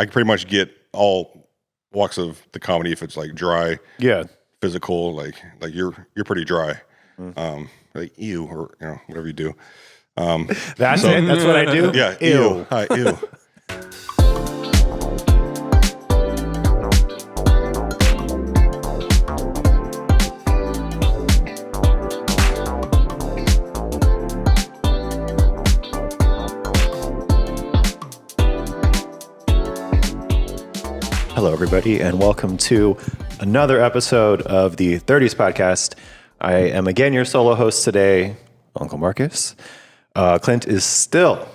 I can pretty much get all walks of the comedy if it's like dry, physical, like you're pretty dry, like ew, or whatever you do. That's it. That's what I do. Yeah, Ew. Hi, ew. Hello, everybody, and welcome to another episode of the 30s podcast. I am again your solo host today, Uncle Marcus. Clint is still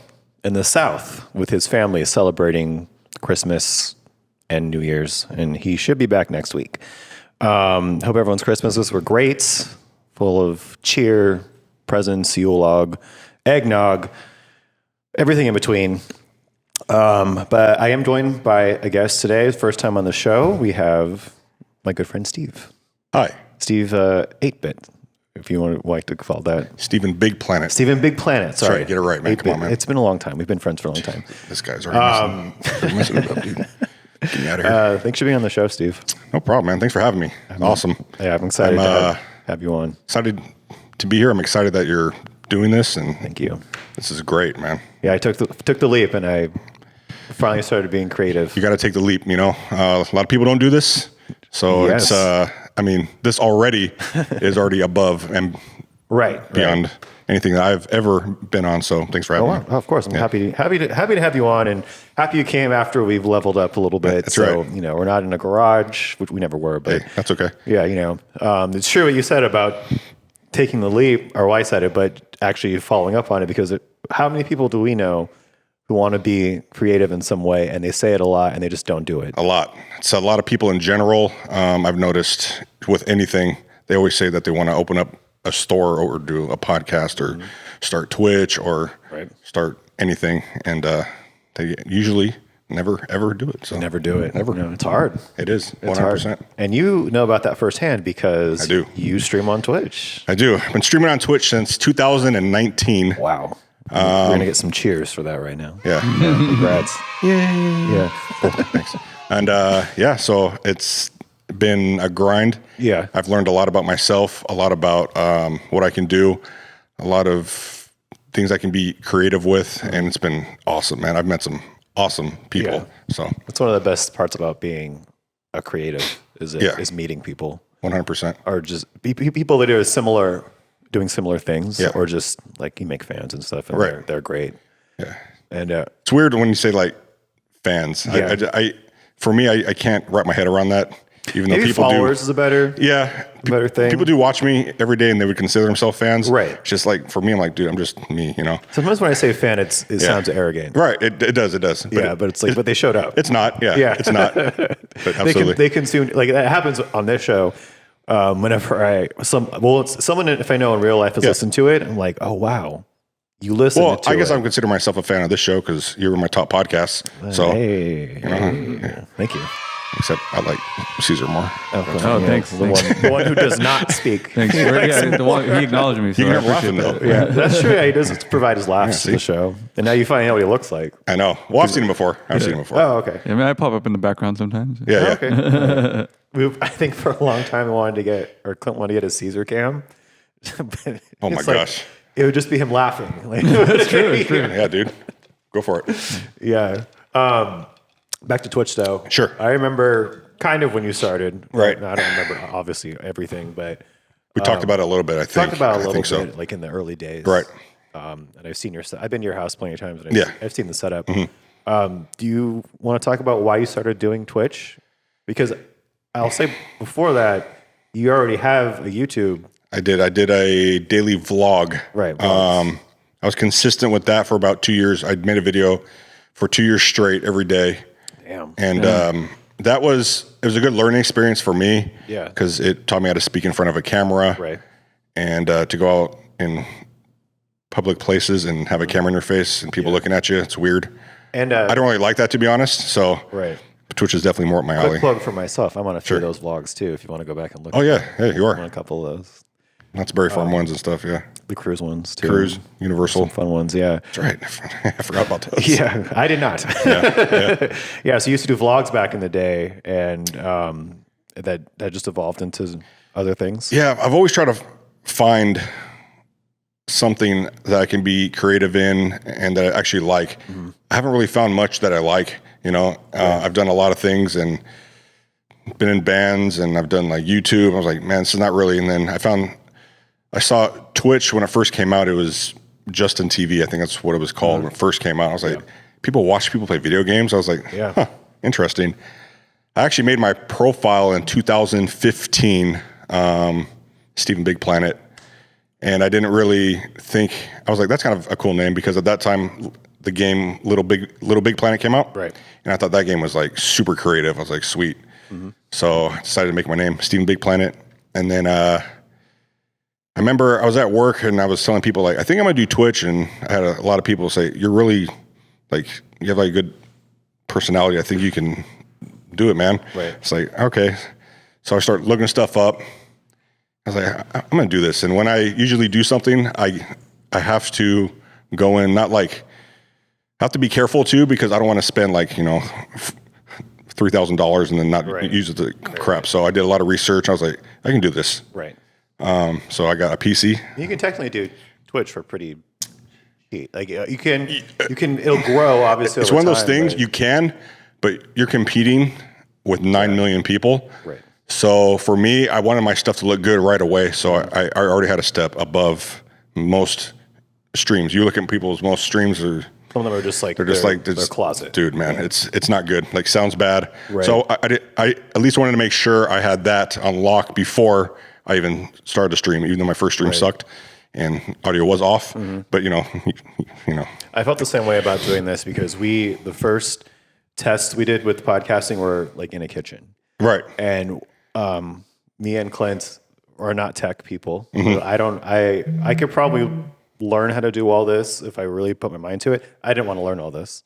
in the South with his family celebrating Christmas and New Year's, and he should be back next week. Hope everyone's Christmases were great, full of cheer, presents, Yule log, eggnog, everything in between. But I am joined by a guest today. First time on the show, we have my good friend Steve. Hi. Steve 8-Bit, if you would like to call that. Steven Big Planet. Steven Big Planet, sorry. Get it right, man. 8-Bit. Come on, man. It's been a long time. We've been friends for a long time. This guy's already messing it up, dude. Get me out of here. Thanks for being on the show, Steve. No problem, man. Thanks for having me. Awesome. Yeah, I'm excited to have you on. Excited to be here. I'm excited that you're doing this, and Thank you. this is great, man. Yeah, I took the leap, and I finally started being creative. You got to take the leap, A lot of people don't do this. So Yes. this already is already above and beyond anything that I've ever been on. So thanks for having me. Of course. I'm happy to have you on, and happy you came after we've leveled up a little bit. That's so, right. We're not in a garage, which we never were, but Hey, that's okay. yeah, it's true what you said about taking the leap, or I said it, but actually following up on it, because how many people do we know who want to be creative in some way, and they say it a lot and they just don't do it? A lot. It's a lot of people in general. I've noticed with anything, they always say that they want to open up a store or do a podcast or start Twitch or start anything. And they usually never, ever do it. So Never do it. Never. No, it's hard. It is. It's 100%. hard. And you know about that firsthand because I do. You stream on Twitch. I do. I've been streaming on Twitch since 2019. Wow. We're going to get some cheers for that right now. Yeah. Congrats. Yeah. Thanks. And so it's been a grind. Yeah. I've learned a lot about myself, a lot about what I can do, a lot of things I can be creative with, and it's been awesome, man. I've met some awesome people. Yeah. So That's one of the best parts about being a creative is meeting people. 100%. Or just people that are doing similar things, Yeah. or just like you make fans and stuff, and they're great. Yeah. And It's weird when you say like fans. Yeah. For me, I can't wrap my head around that. Even though maybe people followers is a better better thing. People do watch me every day and they would consider themselves fans. Right. It's just like, for me, I'm like, dude, I'm just me, Sometimes when I say fan, it sounds arrogant. Right. It does. But it's like, but they showed up. It's not. Yeah. It's not. But absolutely. They consume, like that happens on this show. Whenever someone, if I know in real life has listened to it, I'm like, oh wow, you listen. Well, to I guess it. I'm considering myself a fan of this show because you're my top podcast. So, Thank you. except I like Caesar more. Thanks. The one who does not speak. Thanks. The one, he acknowledged me. So You I can have appreciate laughing that. though. Yeah, that's true. Yeah, he does provide his laughs to the show, and now you find out what he looks like. I know. Well, I've seen him before. Oh, okay. Yeah, I mean, I pop up in the background sometimes. Yeah. Okay. I think for a long time Clint wanted to get a Caesar cam. Oh my gosh. It would just be him laughing. Like, It's true. Yeah, dude. Go for it. Yeah. Back to Twitch though. Sure. I remember kind of when you started. Right. I don't remember obviously everything, but We talked about it a little bit, I think. talked about it a little so. bit, like in the early days. Right. And I've seen I've been to your house plenty of times, and Yeah. I've seen the setup. Do you want to talk about why you started doing Twitch? Because I'll say before that, you already have a YouTube. I did a daily vlog. Right. I was consistent with that for about 2 years. I'd made a video for 2 years straight every day. Damn. And it was a good learning experience for me. Yeah. Because it taught me how to speak in front of a camera. Right. And to go out in public places and have a camera in your face and people looking at you. It's weird. And I don't really like that, to be honest. So Twitch is definitely more up my alley. Quick plug for myself. I'm on a few of those vlogs too. If you want to go back and look. Oh yeah, you I'm on are. a couple of those. Lots of Berry Farm ones and stuff. Yeah. The cruise ones too. Cruise, Universal. Some fun ones. Yeah. That's right. I forgot about those. Yeah, I did not. Yeah, so you used to do vlogs back in the day, and that just evolved into other things. Yeah, I've always tried to find something that I can be creative in and that I actually like. I haven't really found much that I like. I've done a lot of things and been in bands, and I've done like YouTube. I was like, man, this is not really. And then I saw Twitch when it first came out. It was Justin TV. I think that's what it was called when it first came out. I was like, people watch people play video games. I was like, huh, interesting. I actually made my profile in 2015, Stephen Big Planet. And I didn't really think, I was like, that's kind of a cool name, because at that time the game Little Big Planet came out. Right. And I thought that game was like super creative. I was like, sweet. So I decided to make my name Stephen Big Planet. And then I remember I was at work and I was telling people, like, I think I'm gonna do Twitch. And I had a lot of people say, you're really like, you have like a good personality. I think you can do it, man. Right. It's like, okay. So I start looking stuff up. I was like, I'm going to do this. And when I usually do something, I have to go in, not like, I have to be careful too, because I don't want to spend like, $3,000 and then not use it to crap. So I did a lot of research. I was like, I can do this. Right. So I got a PC. You can technically do Twitch for pretty cheap. Like you can, it'll grow obviously. It's over one of those time, things but you can, but you're competing with 9 million people. Right. So for me, I wanted my stuff to look good right away. So I already had a step above most streams. You look at people's most streams, or some of them are just like they're just like their closet. Dude, man, it's not good. Like, sounds bad. Right. So I at least wanted to make sure I had that on lock before I even started to stream, even though my first stream sucked and audio was off. But I felt the same way about doing this, because the first tests we did with podcasting were like in a kitchen. right. And me and Clint are not tech people. I could probably learn how to do all this if I really put my mind to it. I didn't want to learn all this.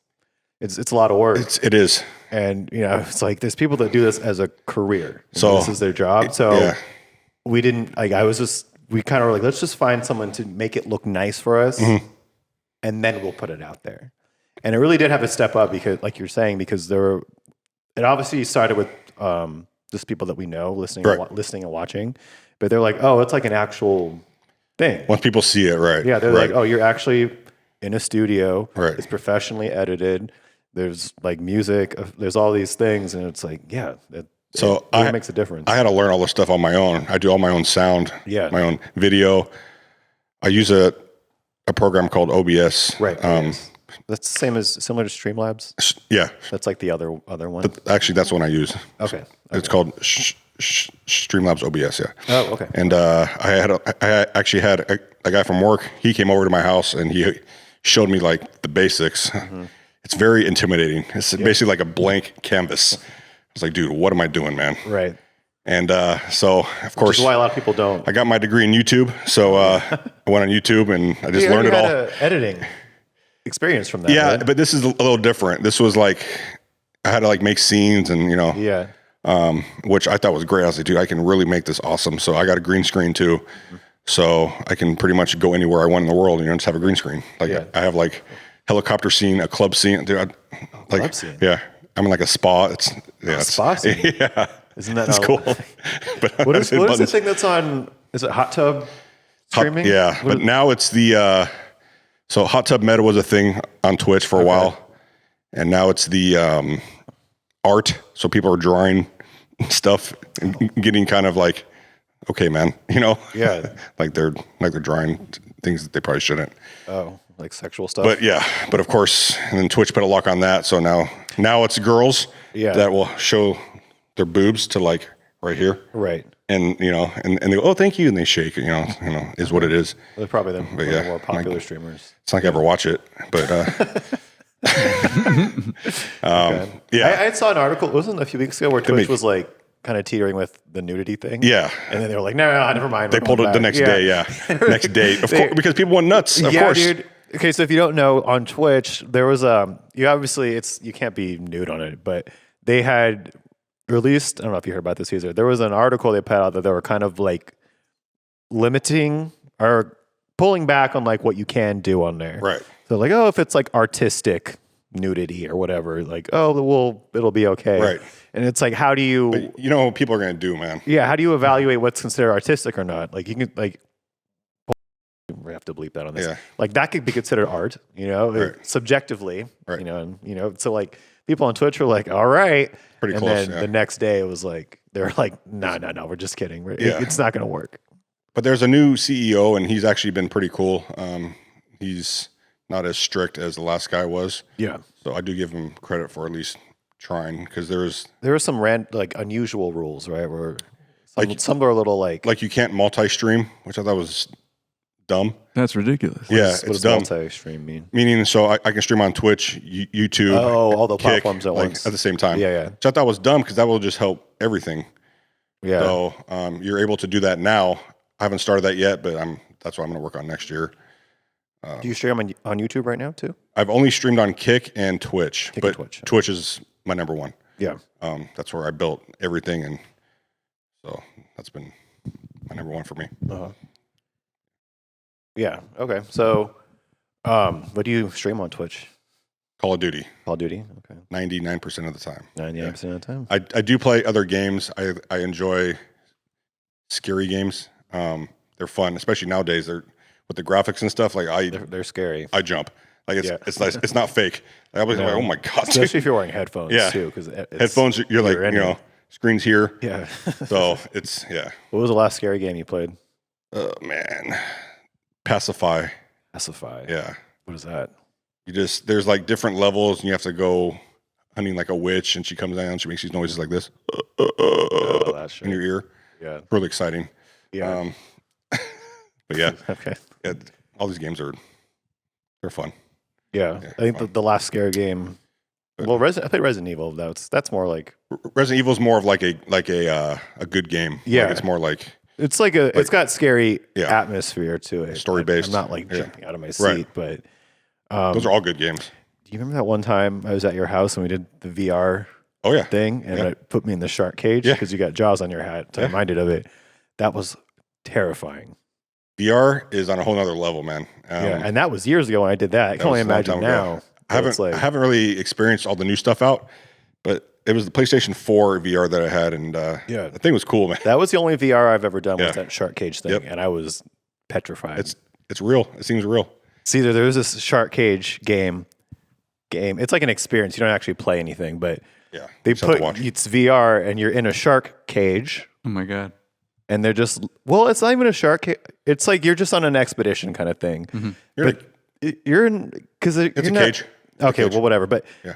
It's a lot of work. It is. And it's like there's people that do this as a career. So this is their job. So we didn't like. We kind of were like, let's just find someone to make it look nice for us, and then we'll put it out there. And it really did have a step up, because, like you're saying, because it obviously started with just people that we know listening and watching, but they're like, oh, it's like an actual thing. Once people see it, right? Yeah, they're like, oh, you're actually in a studio. Right. It's professionally edited. There's like music. There's all these things, and it's like, yeah. So it makes a difference. I had to learn all this stuff on my own. I do all my own sound, my own video. I use a program called OBS. Right. That's similar to Streamlabs. Yeah. That's like the other one. Actually, that's the one I use. Okay. It's called Streamlabs OBS. Yeah. Oh, okay. And I actually had a guy from work. He came over to my house and he showed me like the basics. It's very intimidating. It's basically like a blank canvas. I was like, dude, what am I doing, man? Right. And so, of course, which is why a lot of people don't. I got my degree in YouTube. So I went on YouTube and I just learned it all. Editing experience from that. Yeah, right? but this is a little different. This was like, I had to like make scenes and, which I thought was great. I was like, dude, I can really make this awesome. So I got a green screen too. So I can pretty much go anywhere I want in the world and just have a green screen. Like I have like helicopter scene, a club scene. Dude, club scene? Yeah. I'm in like a spa. It's spa scene? Yeah. Isn't that it's cool? But what is the thing that's on, is it hot tub streaming? But now it's the, so hot tub meta was a thing on Twitch for a while. And now it's the art. So people are drawing stuff and getting kind of like, okay, man, Yeah. like they're drawing things that they probably shouldn't. Oh, like sexual stuff. But of course, and then Twitch put a lock on that. So now it's girls that will show their boobs to like right here. Right. And and they go, oh, thank you, and they shake. Is what it is. They're probably one of the more popular streamers. It's not like I ever watch it, but I saw an article. It wasn't a few weeks ago where Twitch was like kind of teetering with the nudity thing. Yeah. And then they were like, no, never mind. They pulled it the next day. Yeah. Next day, of course, because people went nuts. Of course, dude. Okay, so if you don't know, on Twitch there was you can't be nude on it, but they had released, I don't know if you heard about this either, there was an article they put out that they were kind of like limiting or pulling back on like what you can do on there. Right. So like, oh, if it's like artistic nudity or whatever, like, oh, well, it'll be okay. Right. And it's like, how do you? But you know what people are going to do, man. Yeah, how do you evaluate what's considered artistic or not? Like you can like. We have to bleep that on this. Yeah. Like that could be considered art, Right. subjectively, Right. and so like people on Twitch were like, all right. Pretty and close, then yeah. the next day it was like, they're like, no, we're just kidding. It's not going to work. But there's a new CEO, and he's actually been pretty cool. He's not as strict as the last guy was. Yeah. So I do give him credit for at least trying, because there were some like unusual rules, right? Where Like- some are a little like you can't multi-stream, which I thought was dumb. That's ridiculous. Yeah, what it's does dumb. multi-stream mean? Meaning, so I can stream on Twitch, YouTube, all the Kick, platforms at like, once. at the same time. Yeah. Which I thought was dumb, because that will just help everything. Yeah. So you're able to do that now. I haven't started that yet, but that's what I'm going to work on next year. Do you stream on YouTube right now too? I've only streamed on Kick and Twitch, Kick but and Twitch. Twitch is my number one. Yeah. That's where I built everything, and so that's been my number one for me. Uh-huh. Yeah. Okay. So, what do you stream on Twitch? Call of Duty, Call of Duty. Okay. 99% of the time. 99% of the time. I do play other games. I enjoy scary games. They're fun, especially nowadays. They're with the graphics and stuff. Like They're scary. I jump. Like Yeah. it's nice. It's not fake. I was like, oh my god. Especially if you're wearing headphones Yeah. too, because Headphones. You're like, screens here. Yeah. So it's What was the last scary game you played? Man, Pacify. Pacify. Yeah. What is that? There's like different levels, and you have to go hunting like a witch, and she comes down, she makes these noises like this That shit. in your ear. Yeah. Really exciting. Yeah. But yeah, Okay. all these games they're fun. Yeah. I think the last scary game. Well, I played Resident Evil. That's more like Resident Evil is more of like a good game. Yeah. Like it's more like it's got scary Yeah. atmosphere to it. Story-based. I'm not like Yeah. jumping out of my seat, Right. but those are all good games. do you remember that one time I was at your house and we did the VR Oh yeah, thing and Yeah. it put me in the shark cage Yeah. because you got jaws on your hat. So I'm reminded of it. That was terrifying. VR is on a whole nother level, man. Yeah, and that was years ago when I did that. I can only was a long imagine time ago. now. I haven't really experienced all the new stuff out, but it was the PlayStation 4 VR that I had, and Yeah. the thing was cool, man. That was the only VR I've ever done Yeah. was that shark cage thing, Yep. and I was petrified. It's real. It seems real. See, there was this shark cage game. It's like an experience. You don't actually play anything, but Yeah, they just have to put watch. it's VR and you're in a shark cage, Oh my god. and they're just it's not even a shark cage. It's like you're just on an expedition kind of thing. You're But you're in because It's a cage. It's a Okay, cage. well, whatever. But Yeah.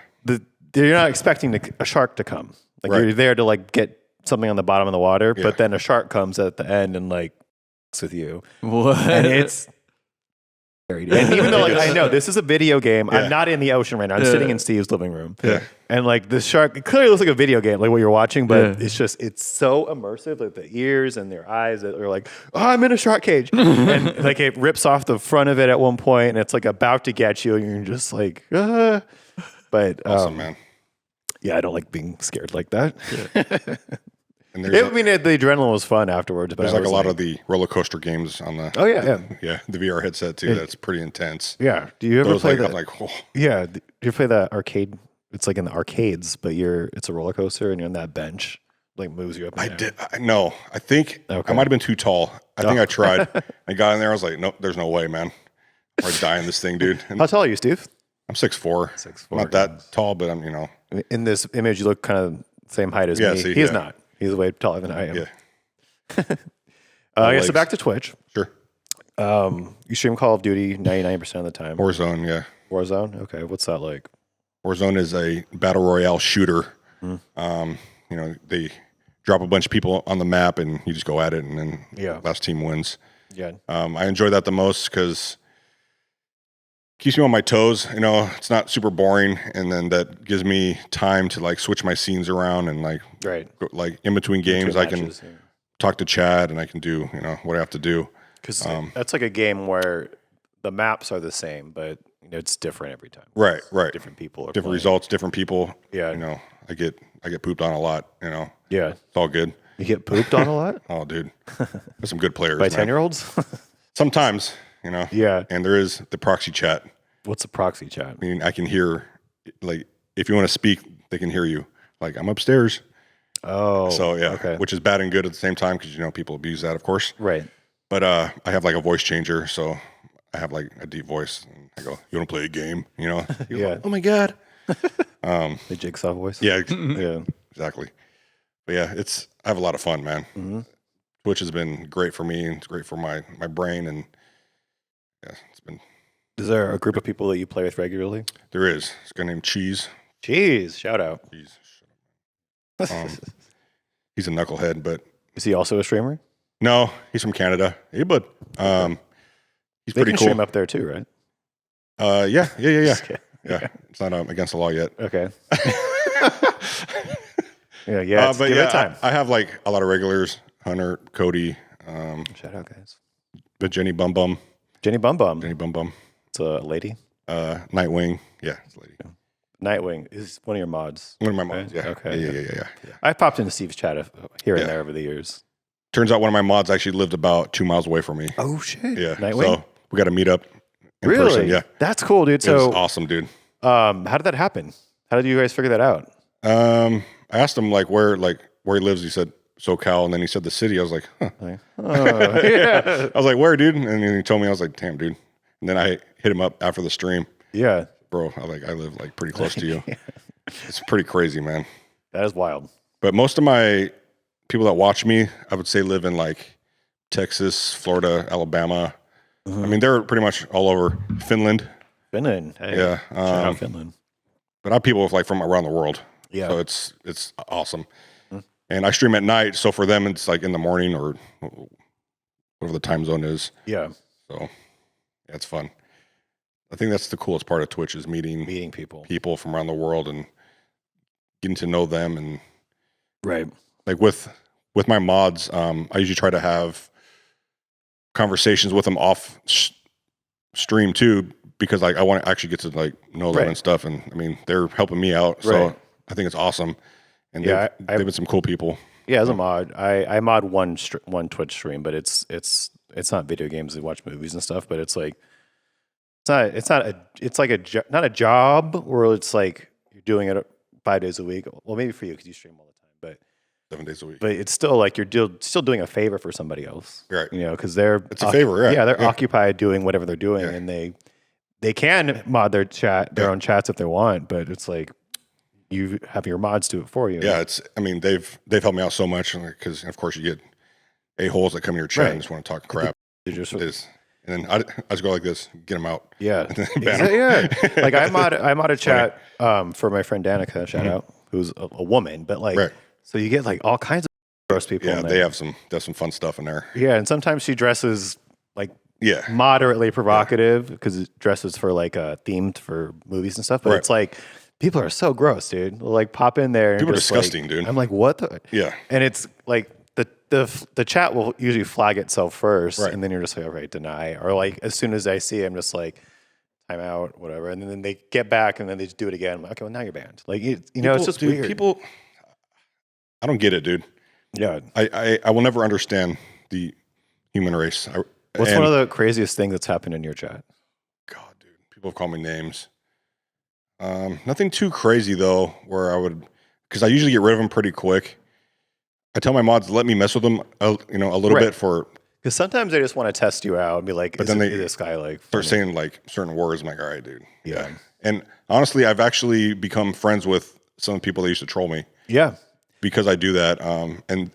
you're not expecting a shark to come. Like Right. you're there to like get something on the bottom of the water, Yeah. but then a shark comes at the end and like fucks with you, What? and it's scary. And even though like I know this is a video game, Yeah. I'm not in the ocean right now. I'm sitting in Steve's living room. Yeah. And like the shark, it clearly looks like a video game, like what you're watching, but Yeah. it's so immersive, like the ears and their eyes that are like, oh, I'm in a shark cage. And like it rips off the front of it at one point and it's like about to get you and you're just like, ah. But Awesome, man. yeah, I don't like being scared like that. And I there's mean, the adrenaline was fun afterwards, but there's I like a was lot of the roller coaster games on the oh yeah. the VR headset too. That's pretty intense. Yeah. Do you ever Those play like, that? I'm like, oh, Yeah. Do you ever play that arcade? It's like in the arcades, but it's a roller coaster and you're on that bench, like moves you up. And I down. did. No, I think Okay. I might have been too tall. I think I tried. I got in there. I was like, no, there's no way, man. Or I die in this thing, dude. And How tall are you, Steve? I'm 6'4". 6'4", I'm not that tall, but I'm, In this image, you look kind of same height as Yeah, me. see, He's yeah. not. He's way taller than I am. yeah, Yeah, so legs. back to Twitch. sure. You stream Call of Duty 99% of the time. Warzone, yeah. Warzone? Okay. What's that like? Warzone is a battle royale shooter. They drop a bunch of people on the map and you just go at it, and then Yeah. last team wins. Yeah. I enjoy that the most because it keeps me on my toes. It's not super boring, and then that gives me time to like switch my scenes around and like Right. like in between games, I can talk to Chad and I can do what I have to do. Because that's like a game where the maps are the same, but it's different every time. Right. Different people Different results, different people. Yeah. I get pooped on a lot. Yeah. It's all good. You get pooped on a lot? Oh, dude. There's some good players, By man. 10-year-olds? Sometimes, Yeah. And there is the proxy chat. What's a proxy chat? I mean, I can hear, like, if you want to speak, they can hear you. Like, I'm upstairs. Oh. So, yeah. Okay. Which is bad and good at the same time because, people abuse that, of course. Right. But I have, like, a voice changer. So I have, like, a deep voice. And I go, you want to play a game? Yeah. Like, oh, my God. The jigsaw voice? Yeah. Yeah. Exactly. But, yeah, I have a lot of fun, man. Mm-hmm. Twitch has been great for me. It's great for my brain. And, yeah, it's been. Is there a group of people that you play with regularly? There is. It's a guy named Cheese. Jeez, shout out. Cheese. He's a knucklehead, but Is he also a streamer? no, he's from Canada. Hey, bud. He's They pretty can cool. stream up there too, right? Yeah. Just kidding. Yeah. It's not against the law yet. Okay. yeah. But give yeah, it time. I have like a lot of regulars. Hunter, Cody, Shout out, guys. but Jenny Bum Bum. Jenny Bum Bum. Jenny Bum Bum. It's a lady. Nightwing. Yeah, it's a lady. Nightwing is one of your mods. One of my mods. Yeah. Okay. Yeah. I popped into Steve's chat here and Yeah. there over the years. Turns out one of my mods actually lived about 2 miles away from me. Oh shit. Yeah. Nightwing. So we got to meet up in Really? person. Yeah. That's cool, dude. It was So, awesome, dude. how did that happen? How did you guys figure that out? I asked him where he lives. He said SoCal, and then he said the city. I was like, huh. Yeah. I was like, where, dude? And then he told me. I was like, damn, dude. And then I hit him up after the stream, Yeah. bro. I live like pretty close to you. It's pretty crazy, man. That is wild. But most of my people that watch me, I would say, live in like Texas, Florida, Alabama. I mean, they're pretty much all over Finland. Finland. Hey, Yeah. shout out Finland. But I have people from around the world. Yeah. So it's awesome. And I stream at night, so for them it's like in the morning or whatever the time zone is. Yeah. So yeah, it's fun. I think that's the coolest part of Twitch is meeting people from around the world and getting to know them. And Right. like with my mods, I usually try to have conversations with them off stream too, because like I want to actually get to like know them Right. and stuff. And I mean, they're helping me out, so Right. I think it's awesome. And Yeah, they've been some cool people. Yeah, as a mod, I mod one Twitch stream, but it's not video games. We watch movies and stuff, but it's like it's not a job where it's like you're doing it 5 days a week. Well, maybe for you because you stream all the time, but 7 days a week. but it's still like you're still doing a favor for somebody else, Right. Because It's a favor, yeah. Yeah, they're Yeah. occupied doing whatever they're doing, Yeah. and they can mod their own chats if they want, but it's like you have your mods do it for you. Yeah, they've helped me out so much because of course you get a-holes that come in your chat Right. and just want to talk crap. They just- And then I just go like this, get them out. Yeah. And then ban 'em. Yeah. Like I mod a chat for my friend Danica, shout out, who's a woman, but like Right. so you get like all kinds of gross people Yeah, in they there. have some fun stuff in there. Yeah, and sometimes she dresses like Yeah. moderately provocative because it dresses for like themed for movies and stuff, but Right. it's like people are so gross, dude. They'll like pop in there and People are just, like- disgusting, dude. I'm like, what the Yeah. And it's like the chat will usually flag itself first, Right. and then you're just like, all right, deny. Or like as soon as I see it, I'm just like, time out, whatever. And then they get back and then they just do it again. I'm like, okay, well now you're banned. Like it's just dude, weird. People, I don't get it, dude. Yeah. I will never understand the human race. What's one of the craziest things that's happened in your chat? God, dude, people have called me names. Nothing too crazy though, where I would, because I usually get rid of them pretty quick. I tell my mods, let me mess with them, a little Right. bit for Because sometimes they just want to test you out and be like, But is then this guy like start funny? saying like certain words. I'm like, all right, dude. Yeah. And honestly, I've actually become friends with some people that used to troll me Yeah. because I do that. And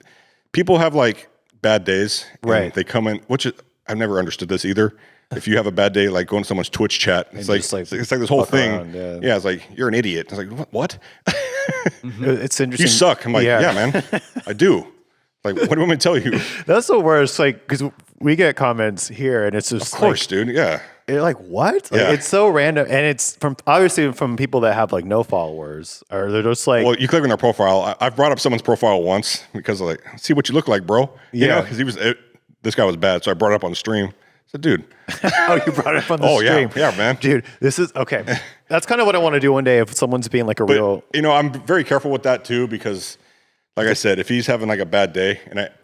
people have like bad days. and Right. They come in, which is, I've never understood this either. If you have a bad day, like going to someone's Twitch chat, it's like, just, like, it's like this whole fuck thing. around, yeah. Yeah. It's like, you're an idiot. It's like, what? It's interesting. You suck. I'm like, yeah, man, I do. Like, what do you want me to tell you? That's the worst. Like, because we get comments here and it's just Of course, dude. Yeah. You're like, what? Like, Yeah. it's so random. And it's obviously from people that have like no followers, or they're just like, Well, you click on their profile. I've brought up someone's profile once because like, see what you look like, bro. You Yeah. know, because this guy was bad, so I brought it up on the stream. I said, dude. oh, you brought it up on the Oh, stream. yeah, man. Dude, this is okay. That's kind of what I want to do one day if someone's being like a real. I'm very careful with that too because, like I said, if he's having like a bad day,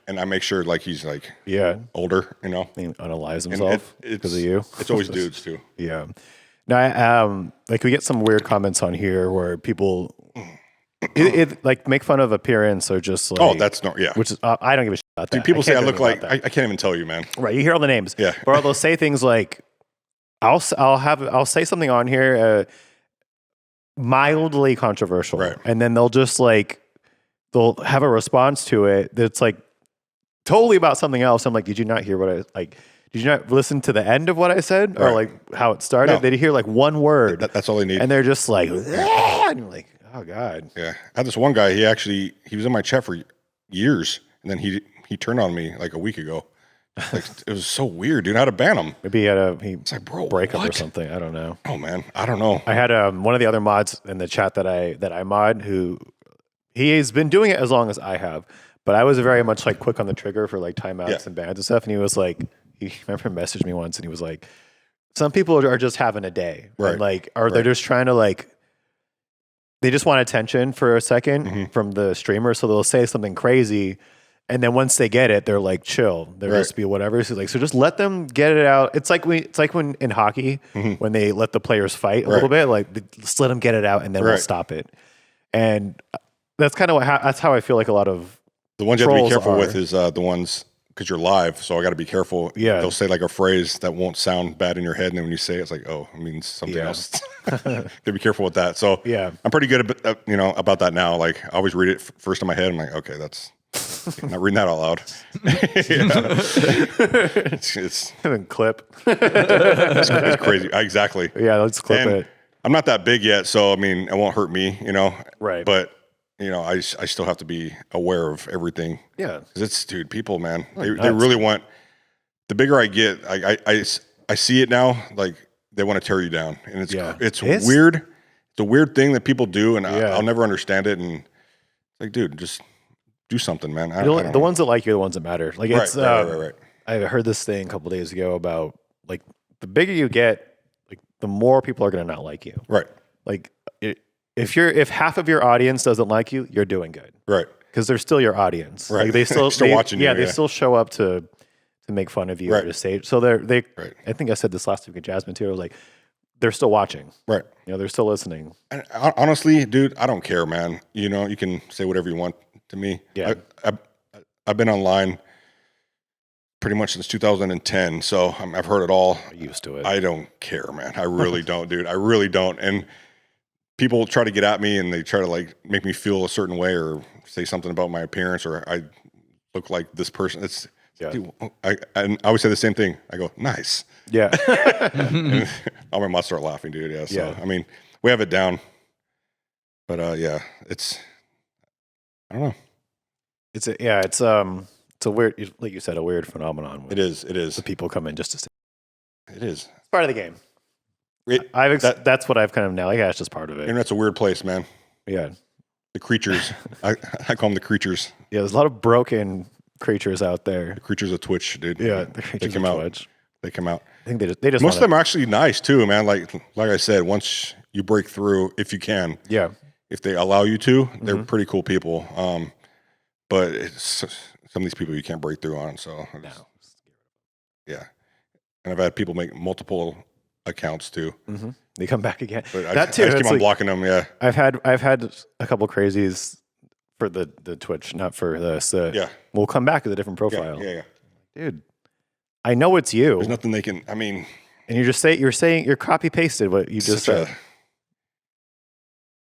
and I make sure like he's like older, you know, he unalives himself because of you. It's always dudes too. Yeah. No, like we get some weird comments on here where people like make fun of appearance or just like that's not which is I don't give a shit about that. Dude, people say I look like that. I can't even tell you, man. Right, you hear all the names. Yeah. Or they'll say things like, I'll say something on here mildly controversial, right, and then they'll just like they'll have a response to it that's like totally about something else. I'm like, did you not hear what I like? Did you not listen to the end of what I said or like how it started? No. They hear like one word. That's all they need, and they're just like, and you're like, oh god. Yeah, I had this one guy. He was in my chat for years, and then he turned on me like a week ago. Like it was so weird, dude. I had to ban him. Maybe he had a like, bro, breakup what? or something. I don't know. Oh man, I don't know. I had one of the other mods in the chat that I mod who he has been doing it as long as I have, but I was very much like quick on the trigger for like timeouts and bans and stuff. And he was like, he remember messaged me once and he was like, some people are just having a day, right? And like, or they're just trying to like, they just want attention for a second from the streamer, so they'll say something crazy. And then once they get it, they're like, chill. They'll just be whatever. So like, so just let them get it out. It's like when in hockey, when they let the players fight a little bit, like just let them get it out and then we'll stop it. And that's kind of that's how I feel like a lot of the ones you have to be careful with is the ones because you're live. So I got to be careful. Yeah. They'll say like a phrase that won't sound bad in your head. And then when you say it, it's like, oh, it means something else. Gotta be careful with that. So I'm pretty good about that now. Like I always read it first in my head. I'm like, okay, that's, not reading that out loud. It's clip. it's crazy. Exactly. Yeah, let's clip it. I'm not that big yet, so I mean, it won't hurt me, Right. But I still have to be aware of everything. Yeah. Because it's, dude, people, man, they really want. The bigger I get, I see it now. Like they want to tear you down, and it's weird. It's a weird thing that people do, and I'll never understand it. And like, dude, just do something, man. I don't the know. ones that like you are the ones that matter. Like it's right. I heard this thing a couple days ago about like the bigger you get, like the more people are going to not like you. Right. Like if half of your audience doesn't like you, you're doing good. Right. Because they're still your audience. Right. Like they still watching you. Yeah, they still show up to make fun of you or to say. So they I think I said this last week with Jasmine too. I was like, they're still watching. Right. They're still listening. And honestly, dude, I don't care, man. You can say whatever you want to me. Yeah. I've been online pretty much since 2010, so I've heard it all. I'm used to it. I don't care, man. I really don't, dude. I really don't. And people try to get at me and they try to like make me feel a certain way or say something about my appearance or I look like this person. It's dude, I always say the same thing. I go, nice. Yeah. And all my mods start laughing, dude. Yeah. So I mean, we have it down, but it's I don't know. It's a weird, like you said, a weird phenomenon. It is. The people come in just to say. It is. It's part of the game. That's what I've kind of now. Like, it's just part of it. Internet's a weird place, man. Yeah. The creatures. I call them the creatures. Yeah, there's a lot of broken creatures out there. The creatures of Twitch, dude. Yeah, the creatures of Twitch. They come out. I think they just most of them are actually nice too, man. Like I said, once you break through, if you can, if they allow you to, they're pretty cool people. But some of these people you can't break through on. So yeah, and I've had people make multiple accounts too. Mm-hmm. They come back again. But I just keep on blocking them. Yeah, I've had a couple crazies for the Twitch, not for this. We'll come back with a different profile. Yeah, dude. I know it's you. There's nothing they can. I mean, and you're saying you're copy pasted what you just said.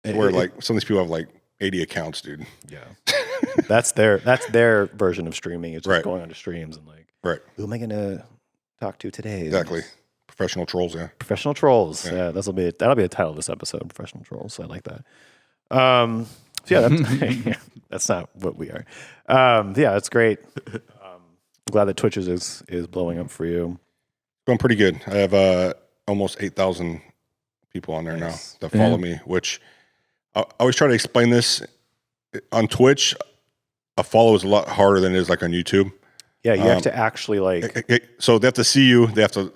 Where like some of these people have like 80 accounts, dude. Yeah, that's their version of streaming. It's just going onto streams and like, who am I gonna talk to today? Exactly. Professional trolls, yeah. Professional trolls. Yeah, that'll be the title of this episode. Professional trolls. I like that. That's not what we are. That's great. I'm glad that Twitch is blowing up for you. Going pretty good. I have almost 8,000 people on there now that follow me, which I always try to explain this. On Twitch, a follow is a lot harder than it is like on YouTube. Yeah, you have to actually like... So they have to see you, they have to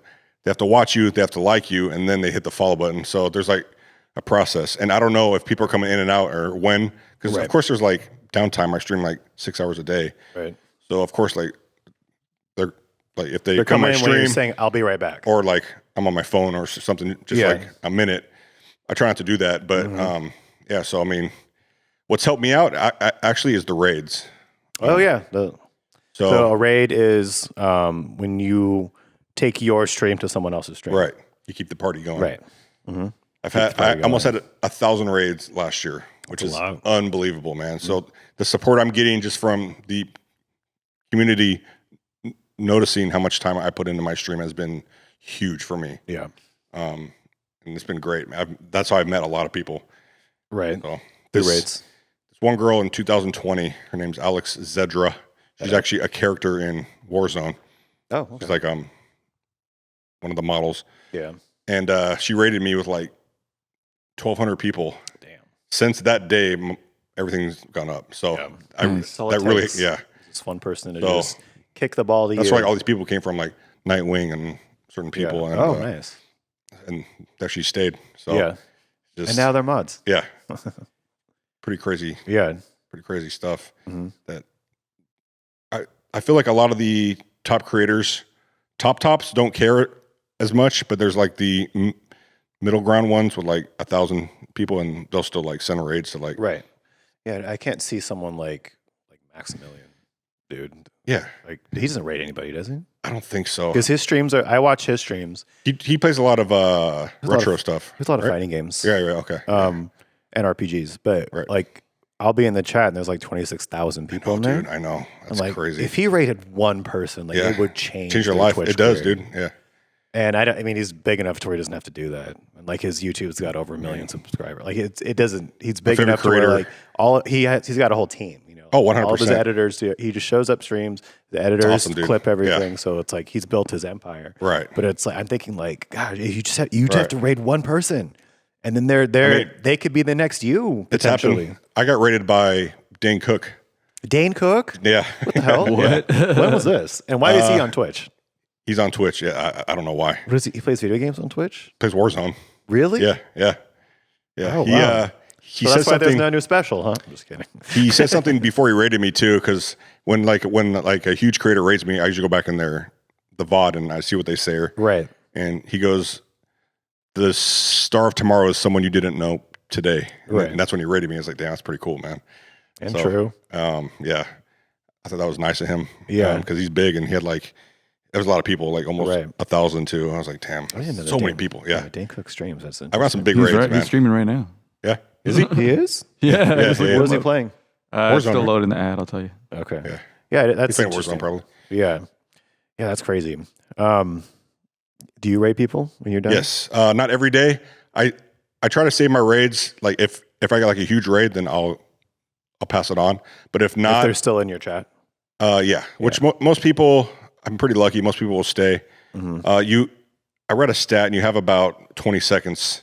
watch you, they have to like you, and then they hit the follow button. So there's like a process. And I don't know if people are coming in and out or when, because of course there's like downtime, I stream like 6 hours a day. Right. So of course, like they're like if they They're come coming my in when you're stream saying, I'll be right back. or like I'm on my phone or something, just Yeah. like a minute. I try not to do that, but yeah. So I mean, what's helped me out actually is the raids. Oh, yeah. So So a raid is when you take your stream to someone else's stream. right, you keep the party going. Right. I almost had 1,000 raids last year, which is unbelievable, man. So the support I'm getting just from the community noticing how much time I put into my stream has been huge for me. Yeah. And it's been great. That's how I've met a lot of people. Right. So The this raids. one girl in 2020, her name's Alex Zedra. She's actually a character in Warzone. Oh, okay. She's like one of the models. Yeah. And she rated me with like 1,200 people. Damn. Since that day, everything's gone up. So Nice. All it that really, takes. yeah. It's one person to So, just kick the ball to That's you. why all these people came from like Nightwing and certain people. Yeah. And, Nice. and they actually stayed. So Yeah. just, And now they're mods. yeah, pretty crazy stuff. Mm-hmm. That I feel like a lot of the top creators, tops don't care as much, but there's like the middle ground ones with like 1,000 people, and they'll still like send raids to like Right. Yeah, I can't see someone like Maximilian, dude. yeah. Like he doesn't rate anybody, does he? I don't think so. Because his streams are. I watch his streams. He plays a lot of retro stuff. There's a lot of right? fighting games. Yeah, okay. And RPGs, but Right. like I'll be in the chat and there's like 26,000 people in there. Dude, I know. That's I'm like, crazy. if he rated one person, like it would change your their life. Twitch It does, career. dude. Yeah. And I mean, he's big enough to where he doesn't have to do that. And like his YouTube's got over 1 million subscribers. Like it doesn't. He's big favorite enough to where creator. like he's got a whole team. You know. Oh, 100%. All of his editors do. He just shows up streams. The editors awesome, dude. clip everything. Yeah. So it's like he's built his empire. Right. But it's like I'm thinking like, God, you just have to raid one person, and then they could be the next you It's potentially. happened. I got rated by Dane Cook. Dane Cook. Yeah. What the hell? What? When was this? And why is he on Twitch? He's on Twitch. Yeah. I don't know why. What is he? He plays video games on Twitch. Plays Warzone. Really? Yeah. Oh, wow. He So said that's why there's something. no new special, huh? I'm just kidding. He said something before he rated me too, because when a huge creator rates me, I usually go back in the VOD and I see what they say. Right. And he goes, "The star of tomorrow is someone you didn't know today." Right. And that's when he rated me. I was like, "Damn, that's pretty cool, man." And So, true. Yeah. I thought that was nice of him. Yeah. Because he's big and he had there was a lot of people, like almost Right. 1,000 too. I was like, damn, I didn't know that so many Dane- people. Yeah. Dane Cook streams. That's I got some big He's, raids, man. he's streaming right now. Yeah. Is he? He is? Yeah. Yeah, just look yeah. him What is he up. playing? It's still Warzone. loading the ad, I'll tell you. Okay. Yeah. Yeah, He's that's playing interesting. Warzone probably. Yeah. Yeah, that's crazy. Do you rate people when you're done? Yes. Not every day. I try to save my raids. Like if I got like a huge raid, then I'll pass it on. But if If not, they're still in your chat. yeah. Which most people, I'm pretty lucky. Most people will stay. Mm-hmm. I read a stat, and you have about 20 seconds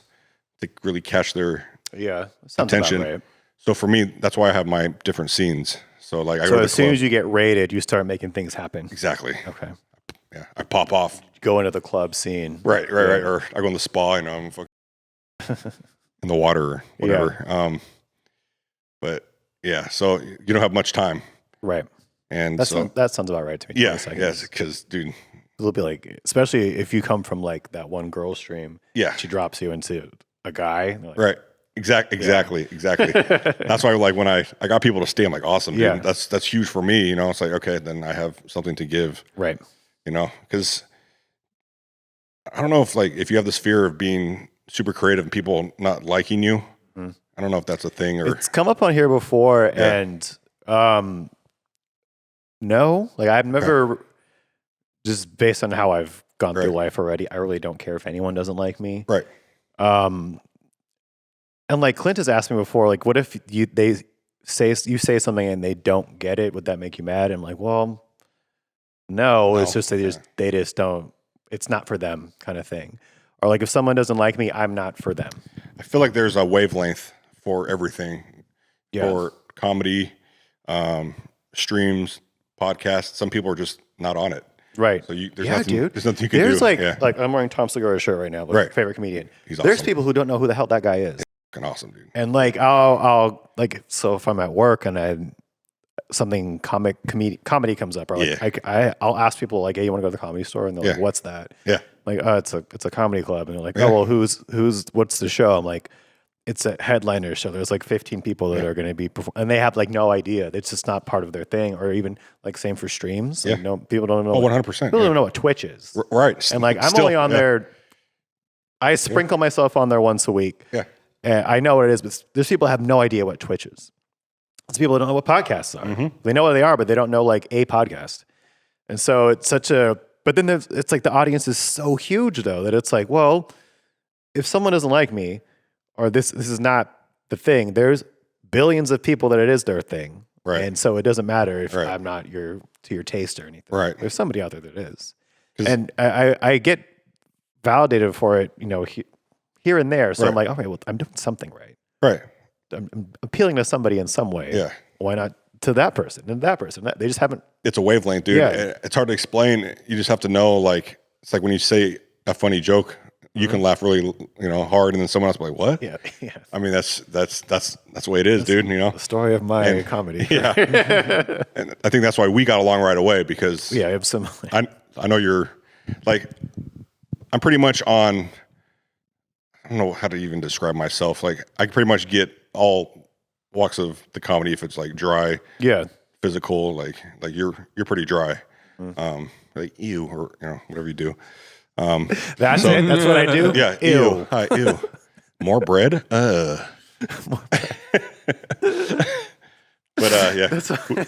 to really catch their Yeah. Sounds attention. about right. So for me, that's why I have my different scenes. So like I So go to as the soon club. as you get rated, you start making things happen. Exactly. Okay. Yeah. I pop off. Go into the club scene. Right. Or I go in the spa and I'm fucking in the water or whatever. But yeah, so you don't have much time. Right. And That so sounds about right to me. 20 yeah, seconds. yes, because dude, It'll be like, especially if you come from like that one girl stream, yeah, she drops you into a guy. Like, right. Exactly. That's why like when I got people to stay, I'm like, awesome, dude. Yeah. That's huge for me. You know, it's like, okay, then I have something to give, Right. you know, because I don't know if you have this fear of being super creative and people not liking you. I don't know if that's a thing or It's come up on here before, and no, like I've never, just based on how I've gone through life already, I really don't care if anyone doesn't like me. right. And like Clint has asked me before, like, what if you say something and they don't get it? Would that make you mad? And I'm like, well, no, it's just they just don't. It's not for them, kind of thing. Or like if someone doesn't like me, I'm not for them. I feel like there's a wavelength for everything. Yeah. For comedy, streams, podcasts. Some people are just not on it. Right. So there's yeah, nothing, dude. there's nothing you can There's do. like I'm wearing Tom Segura's shirt right now. Like, Right. favorite comedian. He's There's awesome. people who don't know who the hell that guy is. Fucking awesome, dude. And like I'll like, so if I'm at work and something comedy comes up, or like I'll ask people like, hey, you want to go to the comedy store? And they're like, what's that? Yeah. Like, oh, it's a comedy club. And they're like, oh, well, what's the show? I'm like, it's a headliner show. There's like 15 people that are going to be and they have like no idea. It's just not part of their thing. Or even like same for streams. Yeah. Like, no, people don't know. 100%. People don't know what Twitch is. Right. And like, I'm only on there. I sprinkle myself on there once a week. Yeah. And I know what it is, but there's people that have no idea what Twitch is. There's people that don't know what podcasts are. Mm-hmm. They know what they are, but they don't know like a podcast. And so it's but then it's like the audience is so huge though, that it's like, well, if someone doesn't like me, or this is not the thing, there's billions of people that it is their thing. Right. And so it doesn't matter if I'm not to your taste or anything. Right. There's somebody out there that is. And I get validated for it, here and there. So I'm like, okay, well, I'm doing something right. Right. I'm appealing to somebody in some way. Yeah. Why not to that person and that person? They just haven't. It's a wavelength, dude. Yeah. It's hard to explain. You just have to know, like, it's like when you say a funny joke, you can laugh really, hard, and then someone else will be like, what? Yeah. Yeah. I mean, that's the way it is, dude. The story of my comedy. Yeah. And I think that's why we got along right away, because Yeah, I have some. I know you're like, I'm pretty much on, I don't know how to even describe myself. Like, I pretty much get all walks of the comedy, if it's like dry, physical, like you're pretty dry. Like ew, or whatever you do. That's it. That's what I do. Yeah. Ew. Hi, ew. More bread? But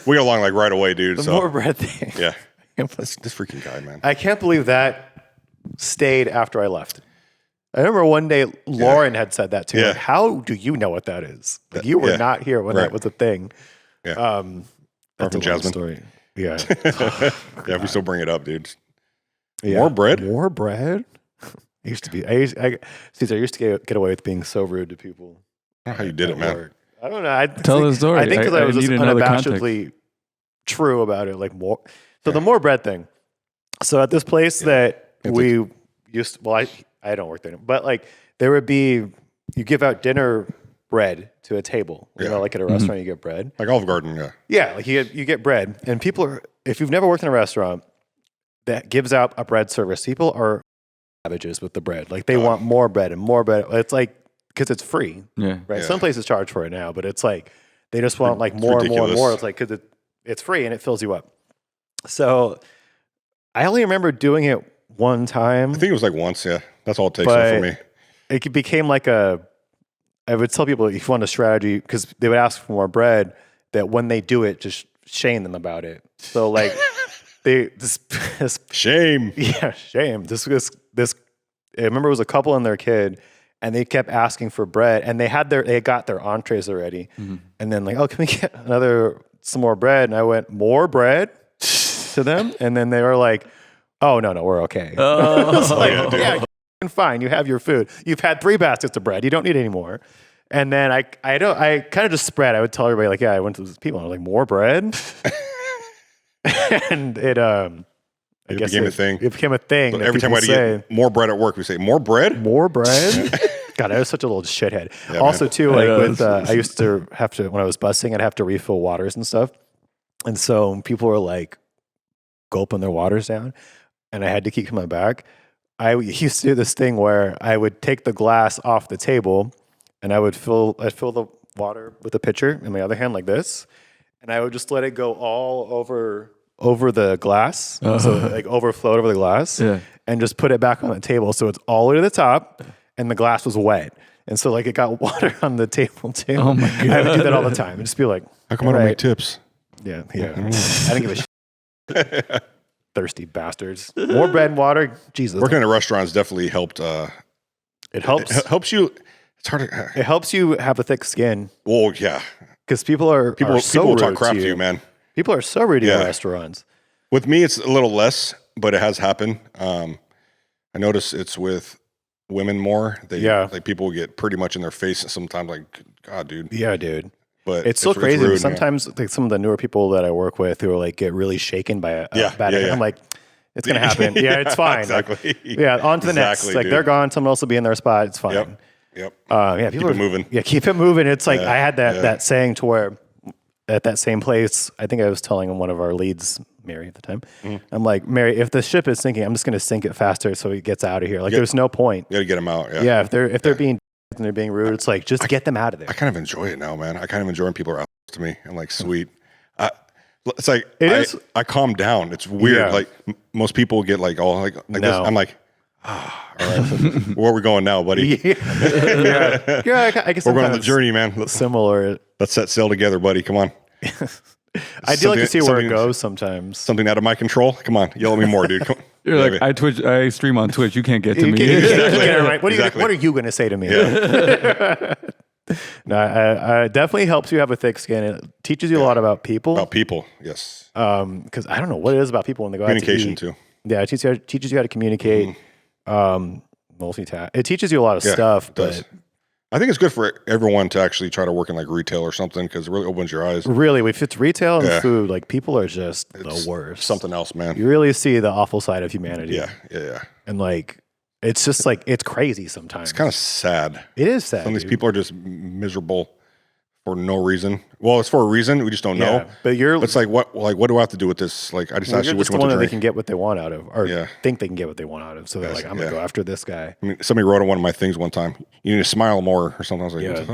we got along like right away, dude. The more bread thing. Yeah. This freaking guy, man. I can't believe that stayed after I left. I remember one day Lauren had said that too. Yeah. Like, how do you know what that is? Like, you were not here when that was a thing. Yeah. That's a long Jasmine. story. Yeah. Yeah, we still bring it up, dude. Yeah. More bread? More bread? I used to get away with being so rude to people. I don't know how you did it, man. Work. I don't know. Tell the story. I think because I was just need another unabashedly true about it. Like more. So the more bread thing. So at this place that we used, I don't work there, but like there would be, you give out dinner bread to a table. Like at a restaurant, you get bread. Like Olive Garden, yeah. Yeah, like you get bread, and people are. If you've never worked in a restaurant that gives out a bread service, people are savages with the bread. Like they want more bread and more bread. It's like because it's free. Yeah. Right. Yeah. Some places charge for it now, but it's like they just want like more and more and more. It's like because it's free and it fills you up. So I only remember doing it one time. I think it was like once, yeah. That's all it takes for me. It became like I would tell people if you want a strategy, because they would ask for more bread, that when they do it, just shame them about it. So like this Shame. Yeah, shame. This I remember it was a couple and their kid, and they kept asking for bread, and they got their entrees already. And then like, oh, can we get some more bread? And I went, more bread to them. And then they were like, oh, no, we're okay. Yeah, fine. You have your food. You've had 3 baskets of bread. You don't need any more. And then I kind of just spread. I would tell everybody like, yeah, I went to these people. And I was like, more bread? And it became a thing. It became a thing. So every time we had to get more bread at work, we say, more bread? More bread? God, I was such a little shithead. Yeah, also, man. too, like I used to have to, when I was busing, I'd have to refill waters and stuff. And so people were like gulping their waters down, and I had to keep coming back. I used to do this thing where I would take the glass off the table, and I'd fill the water with a pitcher in my other hand like this, and I would just let it go all over the glass, so it, like overflowed over the glass, and just put it back on the table so it's all the way to the top, and the glass was wet, and so like it got water on the table too. Oh my God. I would do that all the time. I'd just be like, how come I don't make tips? Yeah. I didn't give a shit. Thirsty bastards. More bread and water. Jesus. Working in a restaurant has definitely helped. It helps. It helps you. It's hard to. It helps you have a thick skin. Well, yeah. Because people so will talk rude crap to you, man. People are so rude to you in restaurants. With me, it's a little less, but it has happened. I notice it's with women more. Like people get pretty much in their face sometimes. Like, God, dude. Yeah, dude. But it's so crazy. rude, sometimes like some of the newer people that I work with who are like get really shaken by a bad idea. I'm like, it's gonna happen. Yeah, it's fine. Exactly. Like, on to the next. Like dude. they're gone. Someone else will be in their spot. It's fine. Yep. Yeah. Keep it moving. Yeah, keep it moving. It's like I had that saying to where at that same place, I think I was telling one of our leads, Mary at the time, I'm like, Mary, if the ship is sinking, I'm just going to sink it faster so he gets out of here. Like, there's no point. You got to get him out. Yeah. Yeah. If they're being and they're being rude, it's like, just get them out of there. I kind of enjoy it now, man. I kind of enjoy when people are out to me and like sweet. It's like I calm down. It's weird. Yeah. Like most people get like all like No. this. I'm like, all right, where are we going now, buddy? Yeah. I guess We're going on the journey, man. Similar. Let's set sail together, buddy. Come on. I do like to see where it goes sometimes. Something out of my control. Come on, yell at me more, dude. Come, You're like, I stream on Twitch. You can't get to me. What are you going to say to me? Yeah. No, it definitely helps you have a thick skin. It teaches you a lot about people. About people, yes. Because I don't know what it is about people when they go out to eat. Communication too. Yeah, it teaches you how to communicate. Multitask. It teaches you a lot of stuff, but I think it's good for everyone to actually try to work in like retail or something because it really opens your eyes. really, if it's retail and food, like people are just the worst. Something else, man. You really see the awful side of humanity. Yeah. And like, it's just like, it's crazy sometimes. It's kind of sad. It is sad. Some of these people are just miserable for no reason. Well, it's for a reason. We just don't know. But it's like what do I have to do with this? Like I just asked you which one to that drink. they can get what they want out of, or think they can get what they want out of. So they're like, I'm gonna go after this guy. I mean, somebody wrote on one of my things one time. You need to smile more or something. I was like, what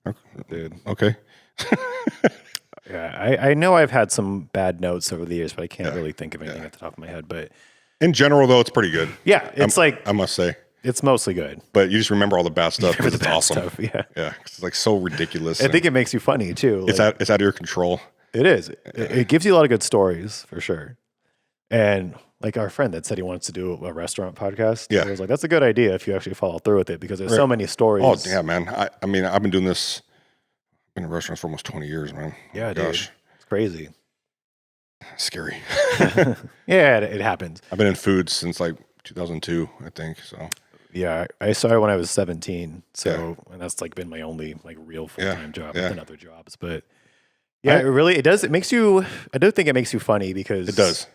the fuck? Dude, okay. Yeah, I know I've had some bad notes over the years, but I can't really think of anything at the top of my head. But in general, though, it's pretty good. Yeah, it's I must say. It's mostly good. But you just remember all the bad stuff because it's awesome. Stuff, yeah. Yeah, 'cause it's like so ridiculous. I think it makes you funny too. It's out of your control. It is. It gives you a lot of good stories for sure. And like our friend that said he wants to do a restaurant podcast. Yeah. I was like, that's a good idea if you actually follow through with it because there's so many stories. Oh, yeah, man. I mean, I've been doing this in restaurants for almost 20 years, man. Yeah, dude. It's crazy. Scary. Yeah, it happens. I've been in food since like 2002, I think. So yeah, I started when I was 17. So and that's like been my only like real full-time job within other jobs. But yeah, it does. It makes you, I do think it makes you funny because it does.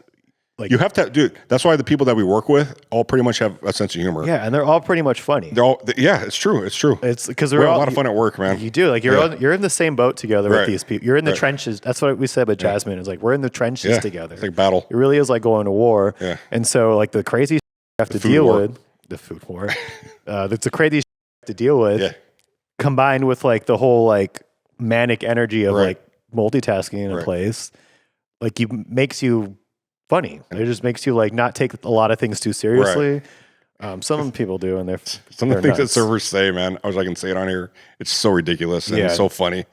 Like you have to, dude. That's why the people that we work with all pretty much have a sense of humor. Yeah, and they're all pretty much funny. They're all, it's true. It's true. It's because we have a lot of fun at work, man. You do like you're in the same boat together with these people. You're in the trenches. That's what we said with Jasmine. It's like we're in the trenches together. It's like battle. It really is like going to war. Yeah. And so like the crazy you have to deal with the food war. That's the crazy you have to deal with, combined with like the whole like manic energy of like multitasking in a place, like makes you funny. It just makes you like not take a lot of things too seriously. Some people do, and some of the things that servers say, man. I can say it on here. It's so ridiculous and it's so funny.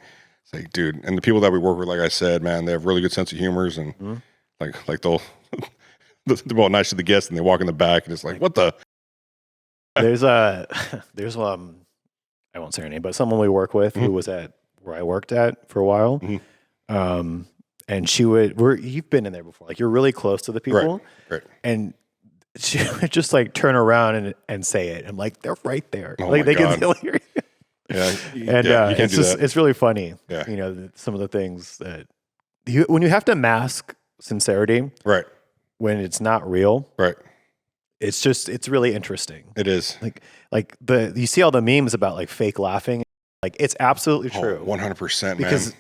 It's like, dude, and the people that we work with, like I said, man, they have really good sense of humors, and like they're all nice to the guests, and they walk in the back, and it's like, what the? There's I won't say her name, but someone we work with who was at where I worked at for a while. And she would, you've been in there before, like you're really close to the people. Right. And she would just like turn around and say it. I'm like, they're right there. Oh like they can still hear you. Yeah. And it's just, it's really funny. Yeah. You know, some of the things that when you have to mask sincerity. Right. When it's not real. Right. It's really interesting. It is. Like you see all the memes about like fake laughing. Like it's absolutely true. 100%, man. Because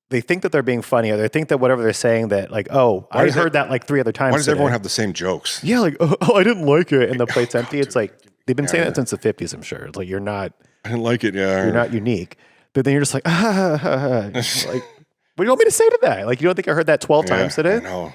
they think that they're being funny, or they think that whatever they're saying that like, I heard that like 3 other times. Why does everyone have the same jokes? Yeah, like, I didn't like it, and the plate's empty. It's like they've been saying that since the 50s. I'm sure. It's like you're not. I didn't like it. Yeah, you're not unique. But then you're just like, like, what do you want me to say to that? Like, you don't think I heard that 12 times today? No.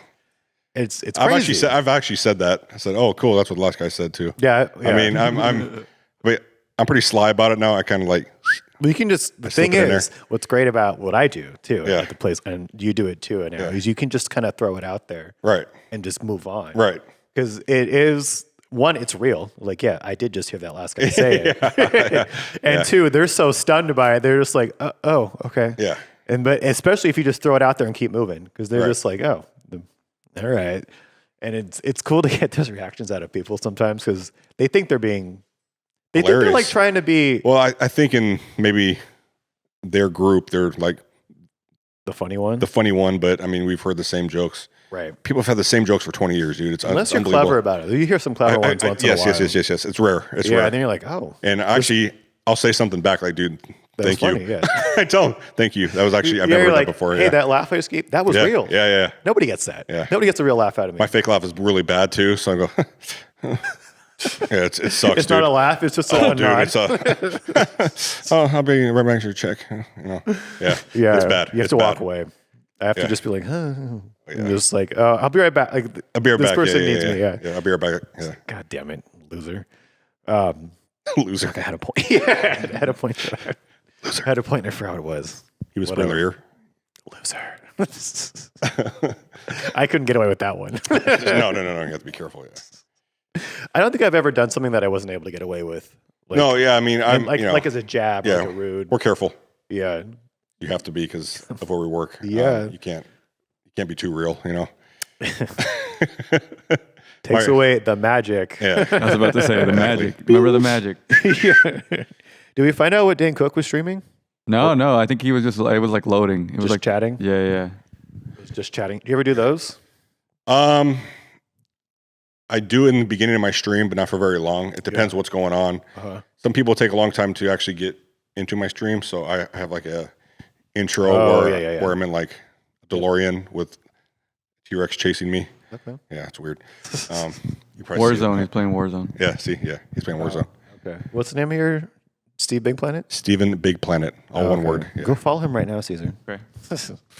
It's crazy. I've actually said that. I said, oh, cool. That's what the last guy said too. Yeah. I mean, I'm pretty sly about it now. I kind of like. Well, you can just, the thing is, what's great about what I do too at the place, and you do it too, is you can just kind of throw it out there. Right. And just move on. Right. Because it is, one, it's real. Like, yeah, I did just hear that last guy say it. And two, they're so stunned by it. They're just like, oh, okay. Yeah. But especially if you just throw it out there and keep moving, because they're just like, oh, all right. And it's cool to get those reactions out of people sometimes because they think they're being. They think they're like trying to be. Well, I think in maybe their group, they're like the funny one. But I mean, we've heard the same jokes. Right. People have had the same jokes for 20 years, dude. It's unless you're clever about it. You hear some clever ones once in a while. Yes. It's rare. It's rare. And then you're like, oh. And actually, I'll say something back like, dude, That's Thank funny, you. yeah. I tell him, thank you. That was actually, I've never You're heard like, that before. hey, Yeah. that laugh I just gave, that was Yeah. real. Yeah. Nobody gets that. Yeah. Nobody gets a real laugh out of me. My fake laugh is really bad too. So I go, yeah, it sucks, It's dude. not a laugh. It's just a Dude, nod. it's I'll be right back to your check. You know, yeah, Yeah, it's bad. You have It's to walk bad. away. I have to Yeah. just be like, and just like, I'll be right back. Like, I'll be right this back. person yeah, needs yeah, me. yeah. Yeah. I'll be right back. Yeah. God damn it, loser. Loser. I had a point. Yeah, I had a point. I had a point. And I forgot what it was. He was in their ear. Loser. I couldn't get away with that one. No. You have to be careful. Yeah. I don't think I've ever done something that I wasn't able to get away with. Like, No, yeah. I mean, I'm like, you know, like as a jab, yeah, like a rude. we're careful. Yeah. You have to be because of where we work. Yeah. You can't be too real. You know. Takes away the magic. Yeah. I was about to say the magic. Remember the magic? Yeah. Did we find out what Dan Cook was streaming? No. I think he was just. It was like loading. It was Just like chatting? Yeah. It was just chatting. Do you ever do those? I do in the beginning of my stream, but not for very long. It depends what's going on. Some people take a long time to actually get into my stream, so I have like a intro where I'm in like a DeLorean with T-Rex chasing me. Okay. Yeah, it's weird. You probably see it. Warzone. He's playing Warzone. Yeah, he's playing Warzone. Okay. What's the name of your Steve Big Planet? Steven Big Planet, all one word. Yeah. Go follow him right now, Caesar. Okay.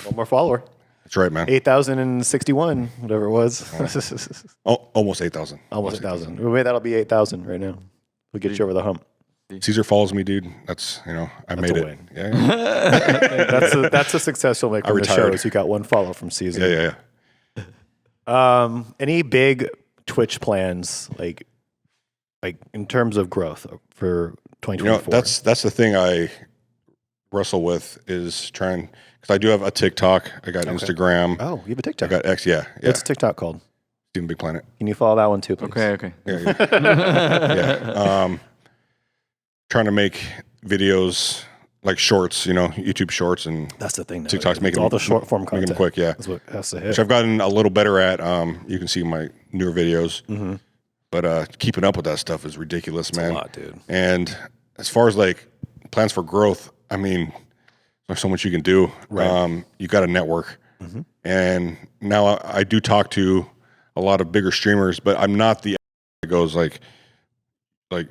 One more follower. That's right, man. 8,061, whatever it was. Almost 8,000. Almost 8,000. Maybe that'll be 8,000 right now. We'll get you over the hump. Caesar follows me, dude. That's I made a it. win. Yeah. That's a success you'll make from the show is you got one follow from Caesar. Yeah. Any big Twitch plans, like in terms of growth for 2024? That's the thing I wrestle with is trying, because I do have a TikTok. I got Instagram. Oh, you have a TikTok. I got X. Yeah. What's TikTok called? Steven Big Planet. Can you follow that one too, please? Okay. Yeah. Trying to make videos like shorts, YouTube shorts, and That's the thing. TikTok's making all the short form making content. them quick. Yeah. That's what has to hit. Which I've gotten a little better at. You can see my newer videos, but keeping up with that stuff is ridiculous, man. A lot, dude. And as far as like plans for growth, I mean, there's so much you can do. Right. You got a network, and now I do talk to a lot of bigger streamers, but I'm not the that goes like you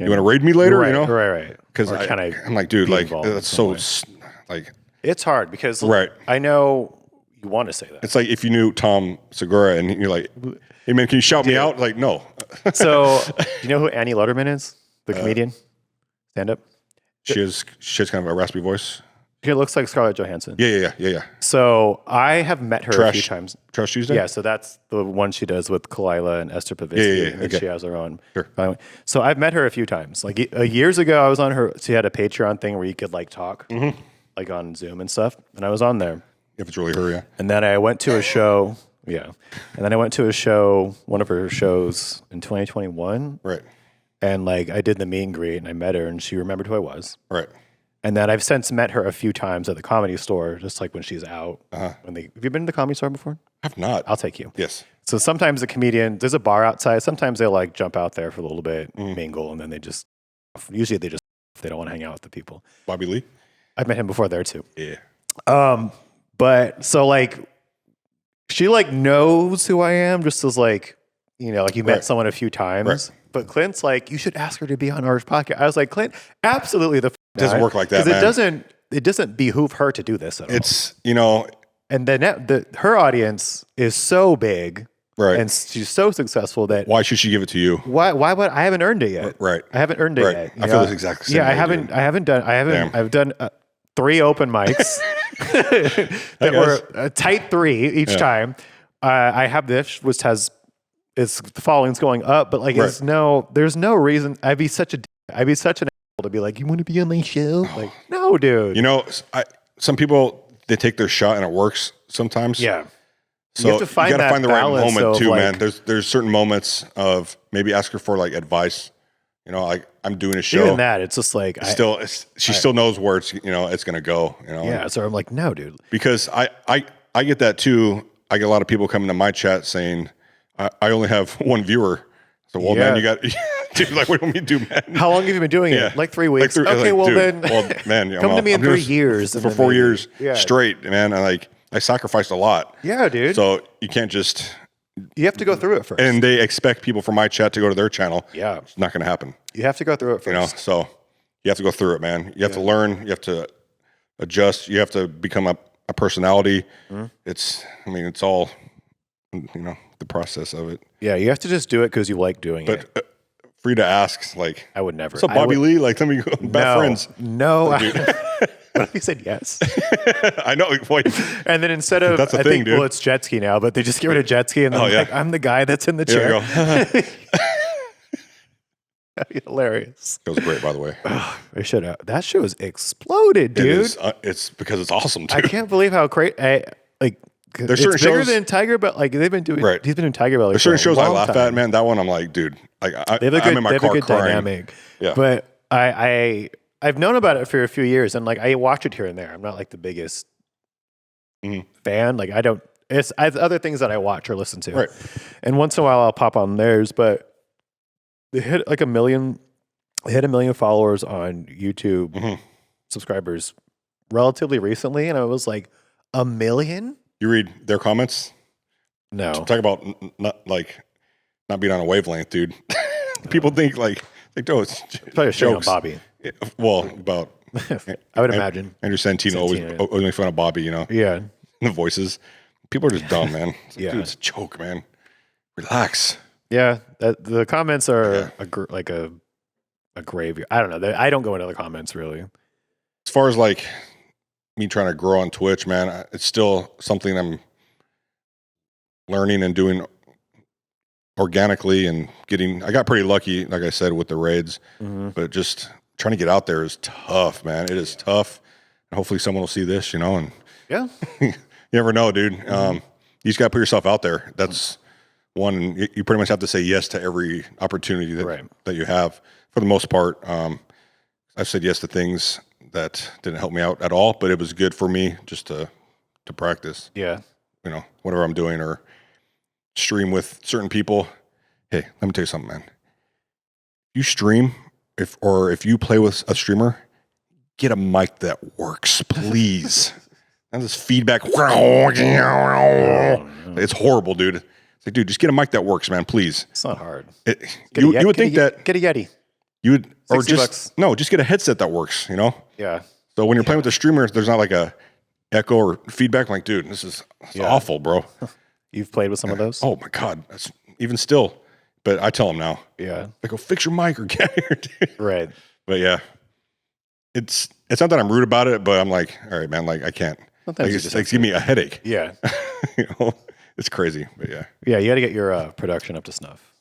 want to raid me later, Right. Because I'm like, dude, like that's so like it's hard because right. I know you want to say that. It's like if you knew Tom Segura and you're like, hey man, can you shout me out? Like, no. So you know who Annie Letterman is? The comedian, stand up. She has kind of a raspy voice. She looks like Scarlett Johansson. Yeah. So I have met her a few times. Trash Tuesday? Yeah, so that's the one she does with Kalila and Esther Pavitsky. Yeah, and she has her own. Sure. So I've met her a few times. Like years ago, I was on her. She had a Patreon thing where you could like talk, like on Zoom and stuff. And I was on there. If it's really her, yeah. And then I went to a show. Yeah. And then I went to a show, one of her shows in 2021. Right. And like I did the meet and greet and I met her and she remembered who I was. Right. And then I've since met her a few times at the Comedy Store, just like when she's out. Have you been to the Comedy Store before? I've not. I'll take you. Yes. So sometimes the comedian, there's a bar outside. Sometimes they like jump out there for a little bit, mingle, and then they usually they don't want to hang out with the people. Bobby Lee? I've met him before there too. Yeah. But so like, she like knows who I am just as like, like you met someone a few times. Right. But Clint's like, you should ask her to be on our podcast. I was like, Clint, absolutely the It doesn't work like that, because it doesn't behoove her to do this at all. It's, and then her audience is so big, right? And she's so successful that why should she give it to you? Why would I haven't earned it yet? Right. I haven't earned it yet. I feel this exactly same. Yeah, way, I haven't done. I've done 3 open mics that were a tight 3 each time. I have this, which has. The following's going up, but like, there's no reason. I'd be such an asshole to be like, you want to be on my show? Like, no, dude. Some people, they take their shot and it works sometimes. Yeah. So you have to find gotta find the right moment too, like, man. There's certain moments of maybe ask her for like advice. Like I'm doing a show. Even that, it's just like she still knows where it's it's gonna go. Yeah. So I'm like, no, dude. Because I get that too. I get a lot of people coming to my chat saying, I only have one viewer. So, well, man, you got dude, like, what do you want me to do, man? How long have you been doing Yeah. it? Like 3 weeks. Like, okay, like, well dude, then, well, man, come to me in 3 years. For 4 years Yeah. straight, man. I sacrificed a lot. Yeah, dude. So you can't just, You have to go through it first. and they expect people from my chat to go to their channel. Yeah. It's not going to happen. You have to go through it first. So you have to go through it, man. You have to learn. You have to adjust. You have to become a personality. It's all, the process of it. Yeah, you have to just do it because you like doing it. But free to ask, like, I would never. what's up, Bobby Lee? Like, let me go. Best friends. No. What if you said yes? I know. Wait. And then instead of, That's the I thing, think, dude. well, it's jet ski now, but they just get rid of jet ski and then like, I'm the guy that's in the chair. There you go. That'd be hilarious. It was great, by the way. I should have. That show has exploded, dude. It's because it's awesome, dude. I can't believe how great. There's it's certain bigger shows than Tiger Belly. Like they've been doing. Right. He's been doing Tiger Belly. There's for certain a shows I long laugh time. at, man. That one, I'm like, dude, like They have a I'm good, in my they have a car good crying. dynamic. Yeah. But I've known about it for a few years, and like I watch it here and there. I'm not like the biggest fan. Like I don't. I have other things that I watch or listen to. Right. And once in a while I'll pop on theirs, but they hit like 1 million. They hit 1 million followers on YouTube subscribers relatively recently, and I was like, 1 million? You read their comments? No. Talk about not being on a wavelength, dude. People think like oh, it's Probably a shame on jokes. Bobby. Well, about I would imagine. Andrew Santino always making fun of Bobby, Yeah. the voices. People are just dumb, man. It's like, Yeah. dude, it's a joke, man. Relax. Yeah. The comments are like a graveyard. I don't know. I don't go into the comments really. As far as like me trying to grow on Twitch, man, it's still something I'm learning and doing organically and I got pretty lucky, like I said, with the raids, but just trying to get out there is tough, man. It is tough. And hopefully someone will see this, and Yeah. you never know, dude. You just got to put yourself out there. That's one. And you pretty much have to say yes to every opportunity that you have. For the most part, I've said yes to things that didn't help me out at all, but it was good for me just to practice. Yeah. Whatever I'm doing or stream with certain people. Hey, let me tell you something, man. You stream if you play with a streamer, get a mic that works, please. And this feedback, it's horrible, dude. It's like, dude, just get a mic that works, man, please. It's not hard. You would think that get a Yeti. you would, or $60. just get a headset that works, Yeah. So when you're playing with the streamer, there's not like a echo or feedback. I'm like, dude, this is awful, bro. You've played with some of those? Oh my God. That's even still, but I tell them now, Yeah. I go fix your mic or get out here, dude. Right. But yeah, it's not that I'm rude about it, but I'm like, all right, man, like I can't, Sometimes you it's just like give me a headache. Yeah. It's crazy, but yeah. Yeah, you got to get your production up to snuff.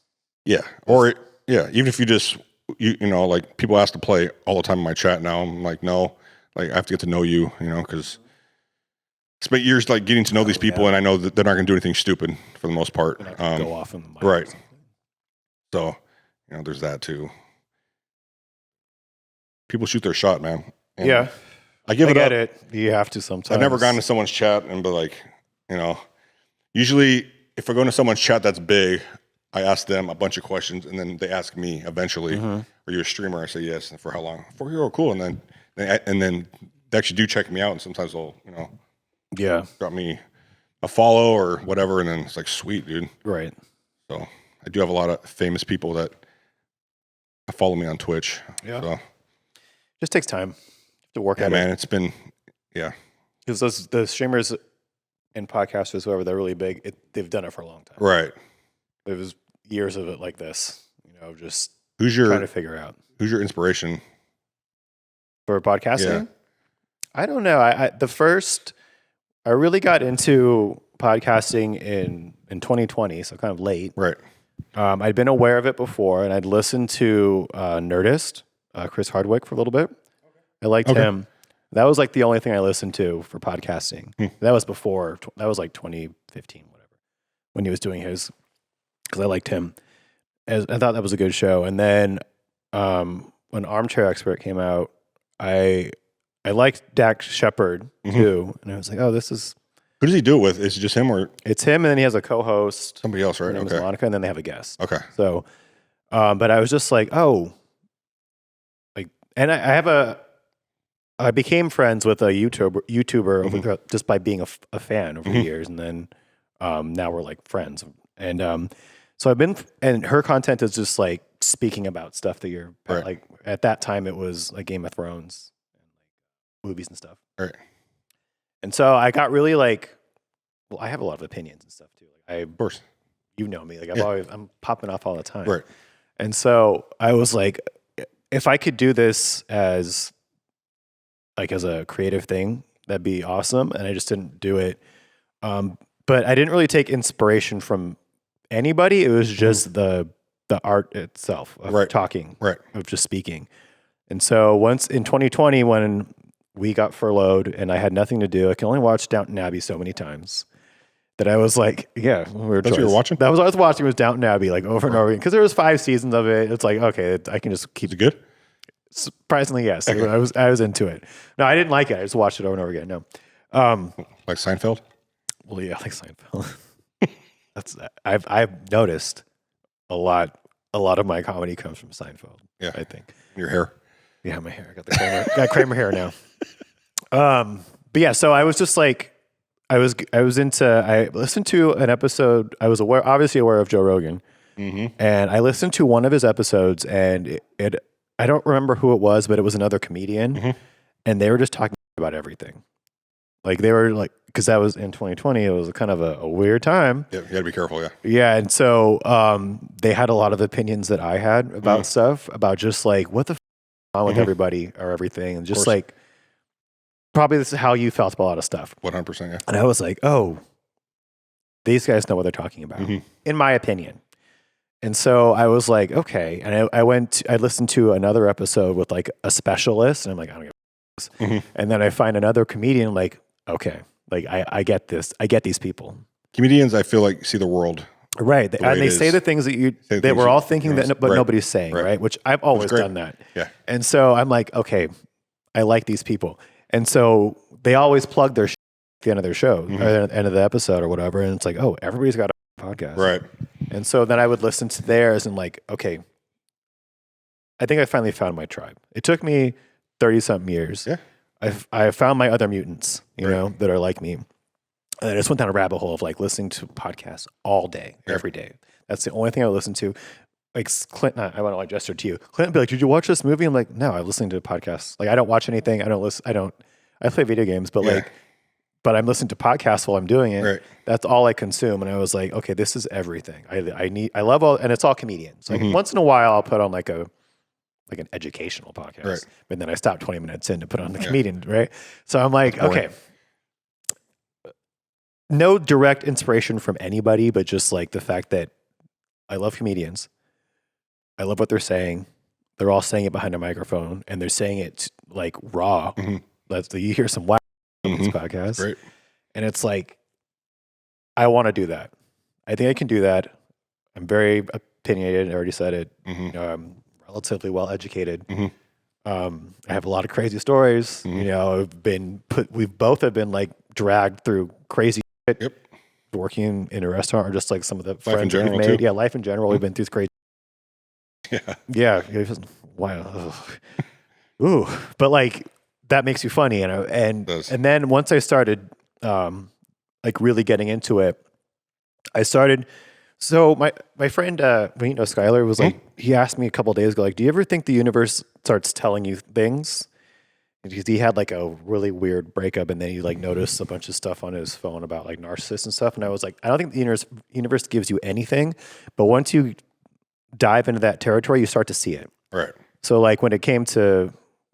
Yeah. Or even if you just, like people ask to play all the time in my chat now, I'm like, no, like I have to get to know you, because I spent years like getting to know these people, and I know that they're not going to do anything stupid for the most part. Go off in the mic. Right. So, there's that too. People shoot their shot, man. And Yeah. I give I it get up. it. You have to sometimes. I've never gone to someone's chat and be like, usually if I go into someone's chat that's big, I ask them a bunch of questions, and then they ask me eventually, "Are you a streamer?" I say yes. And for how long? 4 years. Cool. And then they actually do check me out, and sometimes they'll drop me a follow or whatever, and then it's like, sweet, dude. Right. So I do have a lot of famous people that follow me on Twitch. Yeah. So, Just takes time to work at man, it. it's been Because the streamers and podcasters, whoever, they're really big. They've done it for a long time. right. It was years of it like this. Just Who's trying to figure out. your inspiration? For podcasting? Yeah. I don't know. I really got into podcasting in 2020, so kind of late. Right. I'd been aware of it before, and I'd listened to Nerdist, Chris Hardwick, for a little bit. I liked him. That was like the only thing I listened to for podcasting. That was before. That was like 2015, whatever, when he was doing his. Because I liked him. I thought that was a good show. And then when Armchair Expert came out, I liked Dak Shepard too, and I was like, oh, this is. Who does he do it with? Is it just him or It's him, and then he has a co-host. somebody else, right? Her name is Okay. Monica, and then they have a guest. Okay. So But I was just like, oh, like, and I became friends with a YouTuber over just by being a fan over the years, and then now we're like friends, and so and her content is just like speaking about stuff that you're like. At that time, it was like Game of Thrones, and like movies and stuff. Right. And so I got really like, well, I have a lot of opinions and stuff too. Like Of course. you know me, like I'm popping off all the time. Right. And so I was like, if I could do this as a creative thing, that'd be awesome. And I just didn't do it. But I didn't really take inspiration from anybody. It was just the art itself of talking, of just speaking. And so once in 2020, when we got furloughed and I had nothing to do, I could only watch Downton Abbey so many times that I was like, yeah, weird That's what you were watching? That was what I was watching, was Downton Abbey, like over and over again. Because there was 5 seasons of it. It's like, okay, I can just keep Is it good? Surprisingly, yes. Okay. I was into it. No, I didn't like it. I just watched it over and over again. No. Like Seinfeld? Well, yeah, like Seinfeld. I've noticed a lot of my comedy comes from Seinfeld. Yeah. I think. Your hair? Yeah, my hair. I got the Kramer hair now. But yeah, so I was just like, I listened to an episode. I was obviously aware of Joe Rogan, and I listened to one of his episodes, and I don't remember who it was, but it was another comedian, and they were just talking about everything. Like they were like, because that was in 2020, it was kind of a weird time. Yeah, you got to be careful. Yeah. Yeah, and so they had a lot of opinions that I had about stuff, about just like what the on with everybody or everything, and just like probably this is how you felt about a lot of stuff. 100%. Yeah. And I was like, oh, these guys know what they're talking about, in my opinion. And so I was like, okay. And I listened to another episode with like a specialist, and I'm like, I don't get this. And then I find another comedian, like, okay, like I get this. I get these people. Comedians, I feel like, see the world. Right. And they say the things that we're all thinking but nobody's saying, right? Which I've always done that. Yeah. And so I'm like, okay, I like these people. And so they always plug their at the end of their show, or at the end of the episode or whatever. And it's like, oh, everybody's got a podcast. Right. And so then I would listen to theirs and like, okay, I think I finally found my tribe. It took me 30-something years. Yeah. I found my other mutants, you know, that are like me. And I just went down a rabbit hole of like listening to podcasts all day, every day. That's the only thing I would listen to. Like Clint, I want to like gesture to you. Clint would be like, "Did you watch this movie?" I'm like, "No, I'm listening to podcasts. Like, I don't watch anything. I don't listen. I play video games, but but I'm listening to podcasts while I'm doing it. Right. That's all I consume." And I was like, "Okay, this is everything. I love all, and it's all comedians. Like once in a while, I'll put on like an educational podcast, Right. but then I stop 20 minutes in to put on the comedian, right? So I'm like, okay." No direct inspiration from anybody, but just like the fact that I love comedians. I love what they're saying. They're all saying it behind a microphone, and they're saying it like raw. You hear some wow on this podcast. Right. And it's like, I want to do that. I think I can do that. I'm very opinionated. I already said it. You know, I'm relatively well educated. I have a lot of crazy stories. You know, we've both have been like dragged through crazy shit. Yep. Working in a restaurant, or just like some of the Life friends in general, we've made. too. Yeah, life in general. We've been through crazy. Yeah. Yeah. It was, wow. Ooh. But like that makes you funny, and then once I started like really getting into it, I started. So my friend, Skylar was like, he asked me a couple of days ago, like, do you ever think the universe starts telling you things? Because he had like a really weird breakup, and then he like noticed a bunch of stuff on his phone about like narcissists and stuff. And I was like, I don't think the universe gives you anything, but once you dive into that territory, you start to see it. Right. So like when it came to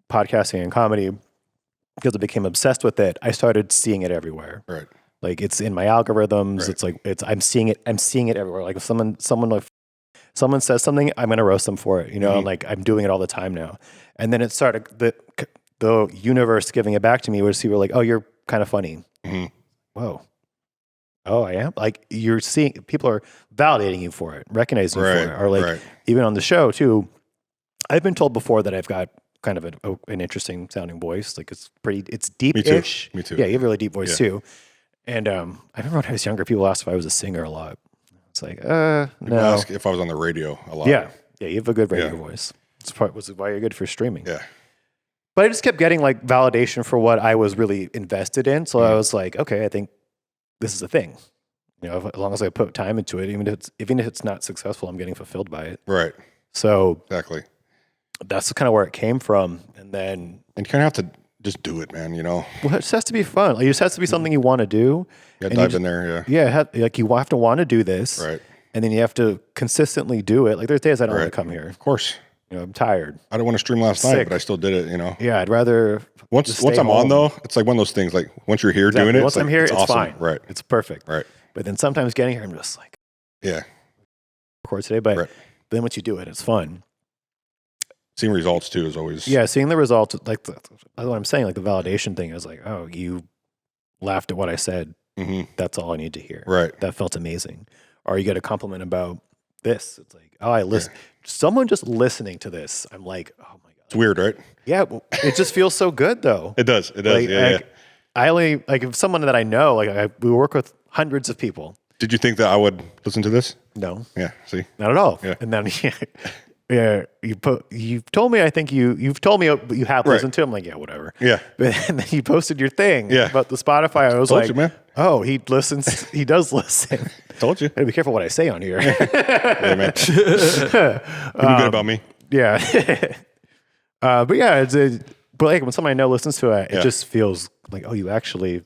podcasting and comedy, because I became obsessed with it, I started seeing it everywhere. Right. Like it's in my algorithms. Right. It's like I'm seeing it everywhere. Like if someone says something, I'm gonna roast them for it. You know, and like I'm doing it all the time now. And then it started the universe giving it back to me, where people were like, "Oh, you're kind of funny." Whoa. Oh, I am? Like you're seeing people are validating you for it, recognizing you for it, or like even on the show too. I've been told before that I've got kind of an interesting sounding voice. Like it's deep-ish. Me too. Yeah, you have a really deep voice too. And I remember when I was younger, people asked if I was a singer a lot. It's like, People no. ask if I was on the radio a lot. Yeah. Yeah, you have a good radio voice. It's part was why you're good for streaming. Yeah. But I just kept getting like validation for what I was really invested in. So I was like, okay, I think this is a thing. You know, as long as I put time into it, even if it's not successful, I'm getting fulfilled by it. Right. So Exactly. that's kind of where it came from. And then And you kind of have to just do it, man. You know, well, it just has to be fun. Like, it just has to be something you want to do. you And dive in there. Yeah. Yeah, like you have to want to do this. Right. And then you have to consistently do it. Like there's days I don't want to come here. Of course. You know, I'm tired. I didn't want to stream last night, Sick. but I still did it. You know. Yeah, I'd rather Once I'm on though, it's like one of those things. Like once you're here doing it, Once it's I'm like, here, it's awesome. fine. Right. It's perfect. Right. But then sometimes getting here, I'm just like, Yeah. record today. But Right. then once you do it, it's fun. Seeing results too is always. Yeah, seeing the results, like that's what I'm saying. Like the validation thing is like, oh, you laughed at what I said. Mm-hmm. That's all I need to hear. Right. That felt amazing. Or you get a compliment about this. It's like, oh, I listen. Someone just listening to this, I'm like, oh my god. It's weird, right? Yeah, well, it just feels so good though. It does. It does. Like, Yeah. I only like if someone that I know, like we work with hundreds of people. Did you think that I would listen to this? No, Yeah. See. not at all. Yeah. And then yeah, you've told me. I think you've told me you have listened to. I'm like, yeah, whatever. Yeah. But then you posted your thing Yeah. about the Spotify. I was Told like, you, man. oh, he listens. He does listen. Told you. Gotta be careful what I say on here. Yeah, man. You're good about me. Yeah. But yeah, but like when somebody I know listens to it, it just feels like, oh, you actually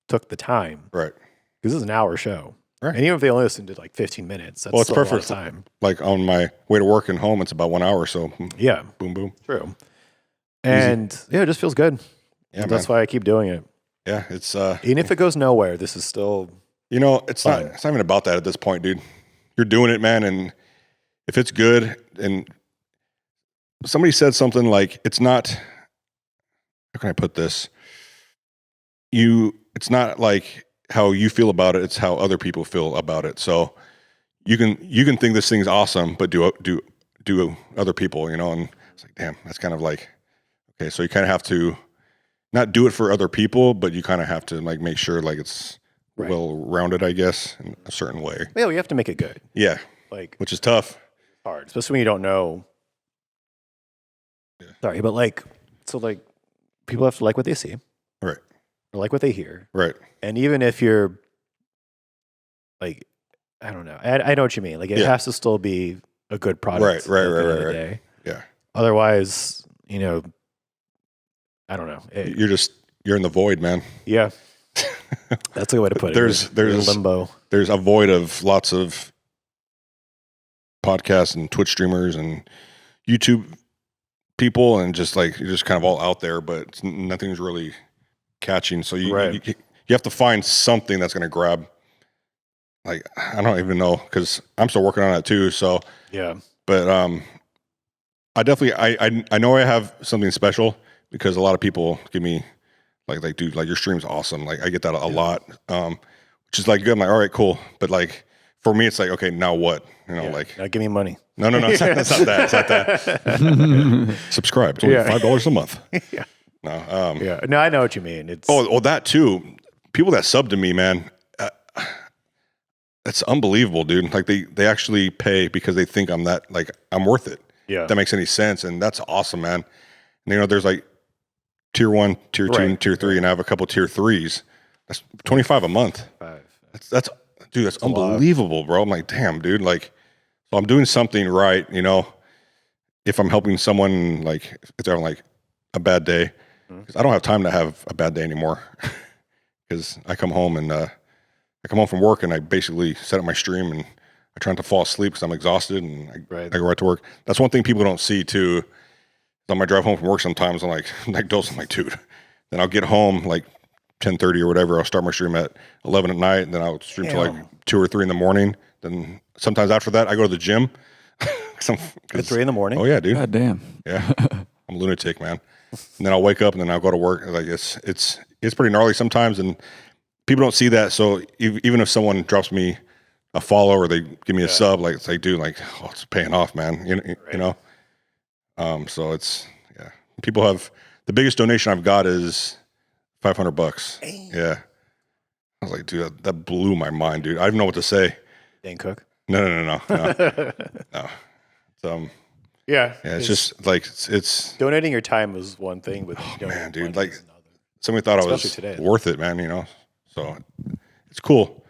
took the time. Right. Because this is an hour show. Right. And even if they only listen to like 15 minutes, that's Well, it's still a lot of perfect. time. Like on my way to work and home, it's about 1 hour. So Yeah. boom, boom. True. And yeah, it just feels good. Yeah, That's man. why I keep doing it. Yeah. It's Even if it goes nowhere, this is still you know, it's not even about that at this point, dude. You're doing it, man, and if it's good and somebody said something like it's not how can I put this? It's not like how you feel about it, it's how other people feel about it. So you can think this thing's awesome, but do other people, you know, and it's like, damn, that's kind of like okay, so you kind of have to not do it for other people, but you kind of have to like make sure like it's well-rounded, I guess, in a certain way. yeah, we have to make it good. Yeah, Like which is tough. hard, especially when you don't know. Yeah. Sorry, but like so like people have to like what they see, Right, or like what they hear. right. And even if you're like, I don't know, I know what you mean. Like it has to still be a good product. Right, at the end of the right. day. Yeah. Otherwise, you know, I don't know. You're in the void, man. Yeah, that's a good way to put it. There's You're in limbo. There's a void of lots of podcasts and Twitch streamers and YouTube people, and just like you're just kind of all out there, but nothing's really catching. So you have to find something that's going to grab. Like I don't even know because I'm still working on it too. So Yeah, but I definitely I know I have something special because a lot of people give me like dude, like your stream's awesome. Like I get that a lot. Which is like good. I'm like, all right, cool. But like for me it's like, okay, now what? You know, like now give me money. no, it's not that. It's not that. Subscribe. It's only $5 a month. Yeah. No. Yeah. No, I know what you mean. It's That too. People that sub to me, man, it's unbelievable, dude. Like they actually pay because they think I'm I'm worth it. yeah. If that makes any sense, and that's awesome, man. And, you know, there's like tier 1, tier 2, and tier 3, and I have a couple tier 3s. That's $25 a month. That's dude, that's unbelievable, bro. I'm like, damn, dude. Like, so I'm doing something right, you know. If I'm helping someone, like if they're having like a bad day, because I don't have time to have a bad day anymore. Because I come home from work and I basically set up my stream and I try not to fall asleep because I'm exhausted and I go right to work. That's one thing people don't see too. On my drive home from work, sometimes I'm like Dose, I'm like, dude. Then I'll get home like 10:30 or whatever. I'll start my stream at 11 at night, and then I'll stream till like 2 or 3 in the morning. Then sometimes after that, I go to the gym. At 3 in the morning. Oh yeah, dude. God damn. Yeah, I'm a lunatic, man. And then I'll wake up and then I'll go to work. Like it's pretty gnarly sometimes, and people don't see that. So even if someone drops me a follow or they give me a sub, like it's like, dude, like it's paying off, man. You know. So it's people have the biggest donation I've got is $500. Yeah. I was like, dude, that blew my mind, dude. I don't even know what to say. Dane Cook. No. No. Yeah. It's just like it's donating your time is one thing, but man, dude, like somebody thought Especially I was today. worth it, man. So it's cool.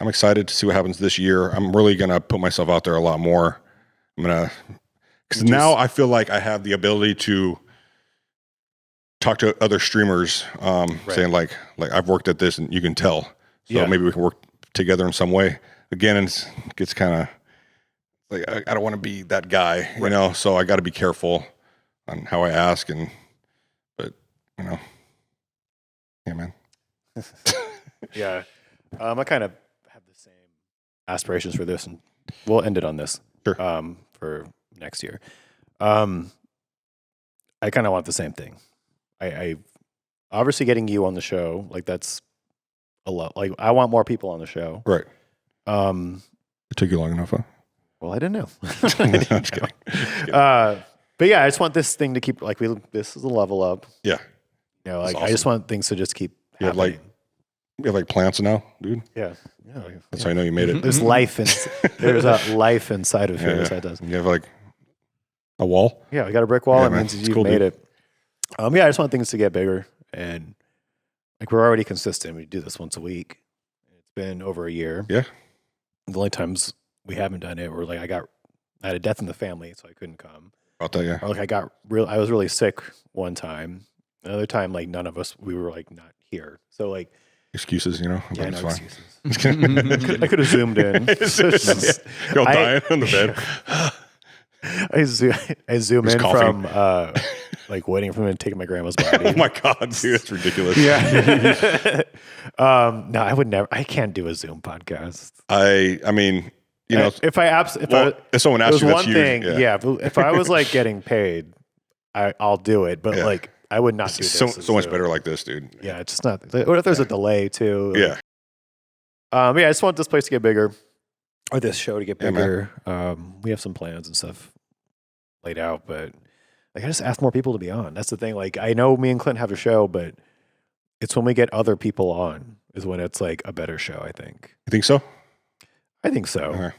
I'm excited to see what happens this year. I'm really gonna put myself out there a lot more. Because now I feel like I have the ability to talk to other streamers, saying like I've worked at this and you can tell. So maybe we can work together in some way. Again, it gets kind of like I don't want to be that guy, So I got to be careful on how I ask, but yeah, man. Yeah, I kind of have the same aspirations for this, and we'll end it on this. Sure. For next year, I kind of want the same thing. I obviously getting you on the show, like that's a lot. Like I want more people on the show. Right. It took you long enough, huh? Well, I didn't know. I'm just kidding. But yeah, I just want this thing to keep this is a level up. Yeah. Like I just want things to just keep happening. You have like plants now, dude. Yeah. That's how I know you made it. There's life there's a life inside of here. That does. You have like a wall. Yeah, we got a brick wall. Yeah, and man. means you've made it. Yeah, I just want things to get bigger, and like we're already consistent. We do this once a week. It's been over a year. Yeah. The only times we haven't done it were like I had a death in the family, so I couldn't come. About that, yeah. Or like I was really sick one time. Another time, like none of us, we were like not here. So like excuses, Yeah, no excuses. I could have zoomed in. You're all dying on the bed. I zoom in coughing. from like waiting for him to take my grandma's body. Oh my god, dude, that's ridiculous. Yeah. No, I would never. I can't do a Zoom podcast. I mean, if someone asks you, one that's thing, huge. yeah. If I was like getting paid, I'll do it. But like, I would not do this. So much better like this, dude. Yeah, it's just not. What if there's a delay too? Yeah. Yeah, I just want this place to get bigger, or this show to get bigger. We have some plans and stuff laid out, but like I just ask more people to be on. That's the thing. Like I know me and Clint have a show, but it's when we get other people on is when it's like a better show. I think. You think so? I think so. Okay.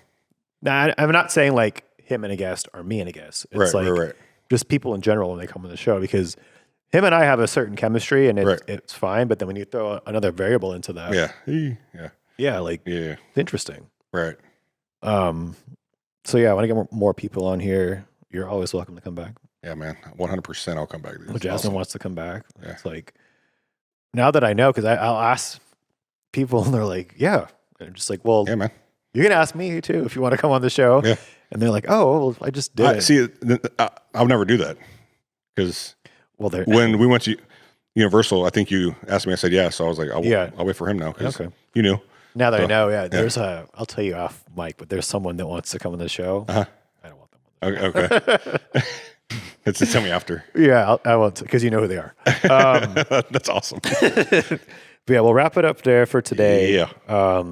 Now I'm not saying like him and a guest or me and a guest. It's right. Just people in general when they come on the show, because him and I have a certain chemistry and it's fine. But then when you throw another variable into that, it's interesting. Right. So yeah, I want to get more people on here. You're always welcome to come back. Yeah, man. 100%. I'll come back. Well, Jasmine wants to come back. Yeah. It's like now that I know, because I'll ask people and they're like, yeah. And I'm just like, well, yeah, man. You can ask me too if you want to come on the show. Yeah. And they're like, oh, well, I just did it. See, I'll never do that because when we went to Universal, I think you asked me. I said yeah, so I was like, I'll wait for him now. Okay. You knew. Now that I know, there's I'll tell you off mic, but there's someone that wants to come on the show. Uh-huh. I don't want them on the show. Okay. It's tell me after. Yeah, I want to, because you know who they are. That's awesome. But yeah, we'll wrap it up there for today. Yeah.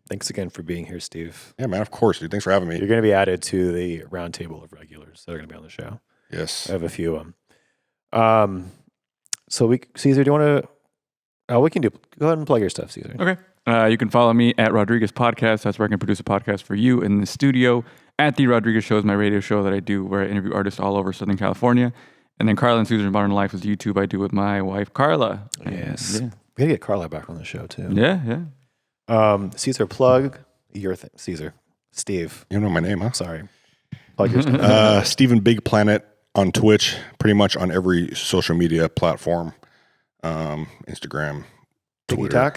Thanks again for being here, Steve. Yeah, man. Of course, dude. Thanks for having me. You're going to be added to the round table of regulars that are going to be on the show. Yes. I have a few of them. So Caesar, do you want to? We can go ahead and plug your stuff, Caesar. Okay. You can follow me at Rodriguez Podcast. That's where I can produce a podcast for you in the studio. At The Rodriguez Show is my radio show that I do where I interview artists all over Southern California. And then Carla and Susan Modern Life is YouTube I do with my wife, Carla. Yes. Yeah. We got to get Carla back on the show, too. Yeah. Caesar, plug your thing. Caesar. Steve. You know my name, huh? Sorry. Plug your stuff. Steven Big Planet on Twitch, pretty much on every social media platform. Instagram, Twitter,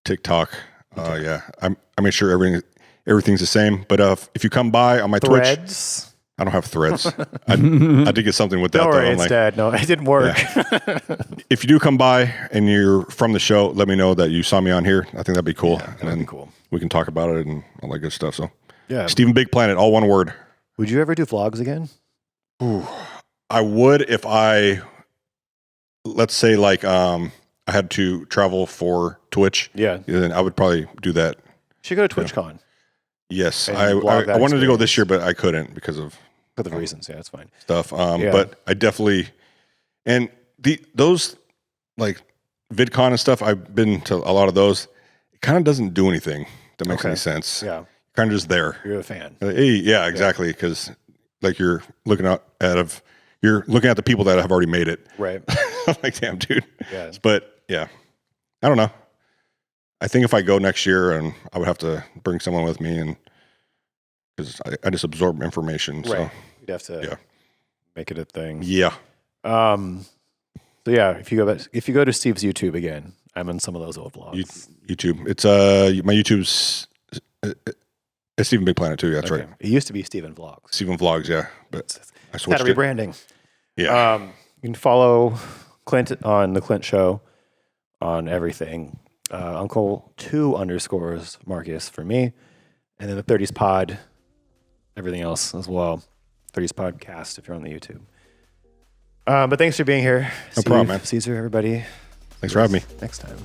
TikTok. Yeah. I made sure everything's the same. But if you come by on my Threads. Twitch, I don't have Threads. I did get something with that. Don't worry, though. it's dead. No, it didn't work. Yeah. If you do come by and you're from the show, let me know that you saw me on here. I think that'd be cool. Yeah, that'd be cool. We can talk about it and all that good stuff. So yeah, Steven Big Planet, all one word. Would you ever do vlogs again? Ooh, I would if let's say like I had to travel for Twitch. Yeah. Then I would probably do that. You should go to TwitchCon. Yes. I wanted to go this year, but I couldn't because of reasons. Yeah, that's fine. Stuff. But I definitely, and those like VidCon and stuff, I've been to a lot of those. It kind of doesn't do anything that makes any sense. Yeah. kind of just there. You're a fan. Hey, yeah, exactly. Because like you're looking at the people that have already made it. Right. I'm like, damn, dude. Yeah. But yeah, I don't know. I think if I go next year, and I would have to bring someone with me, and because I just absorb information. Right. So You'd have to make it a thing. Yeah. So yeah, if you go to Steve's YouTube again, I'm in some of those old vlogs. YouTube. It's my YouTube's it's Steven Big Planet too. Yeah, that's right. It used to be Steven Vlogs. Steven Vlogs, yeah, but I switched Had a rebranding. Yeah. You can follow Clint on the Clint Show on everything. Uncle 2_ Marcus for me, and then the 30s Pod, everything else as well. 30s Podcast if you're on the YouTube. But thanks for being here. No problem, man. Caesar, everybody. Thanks for having me. Next time.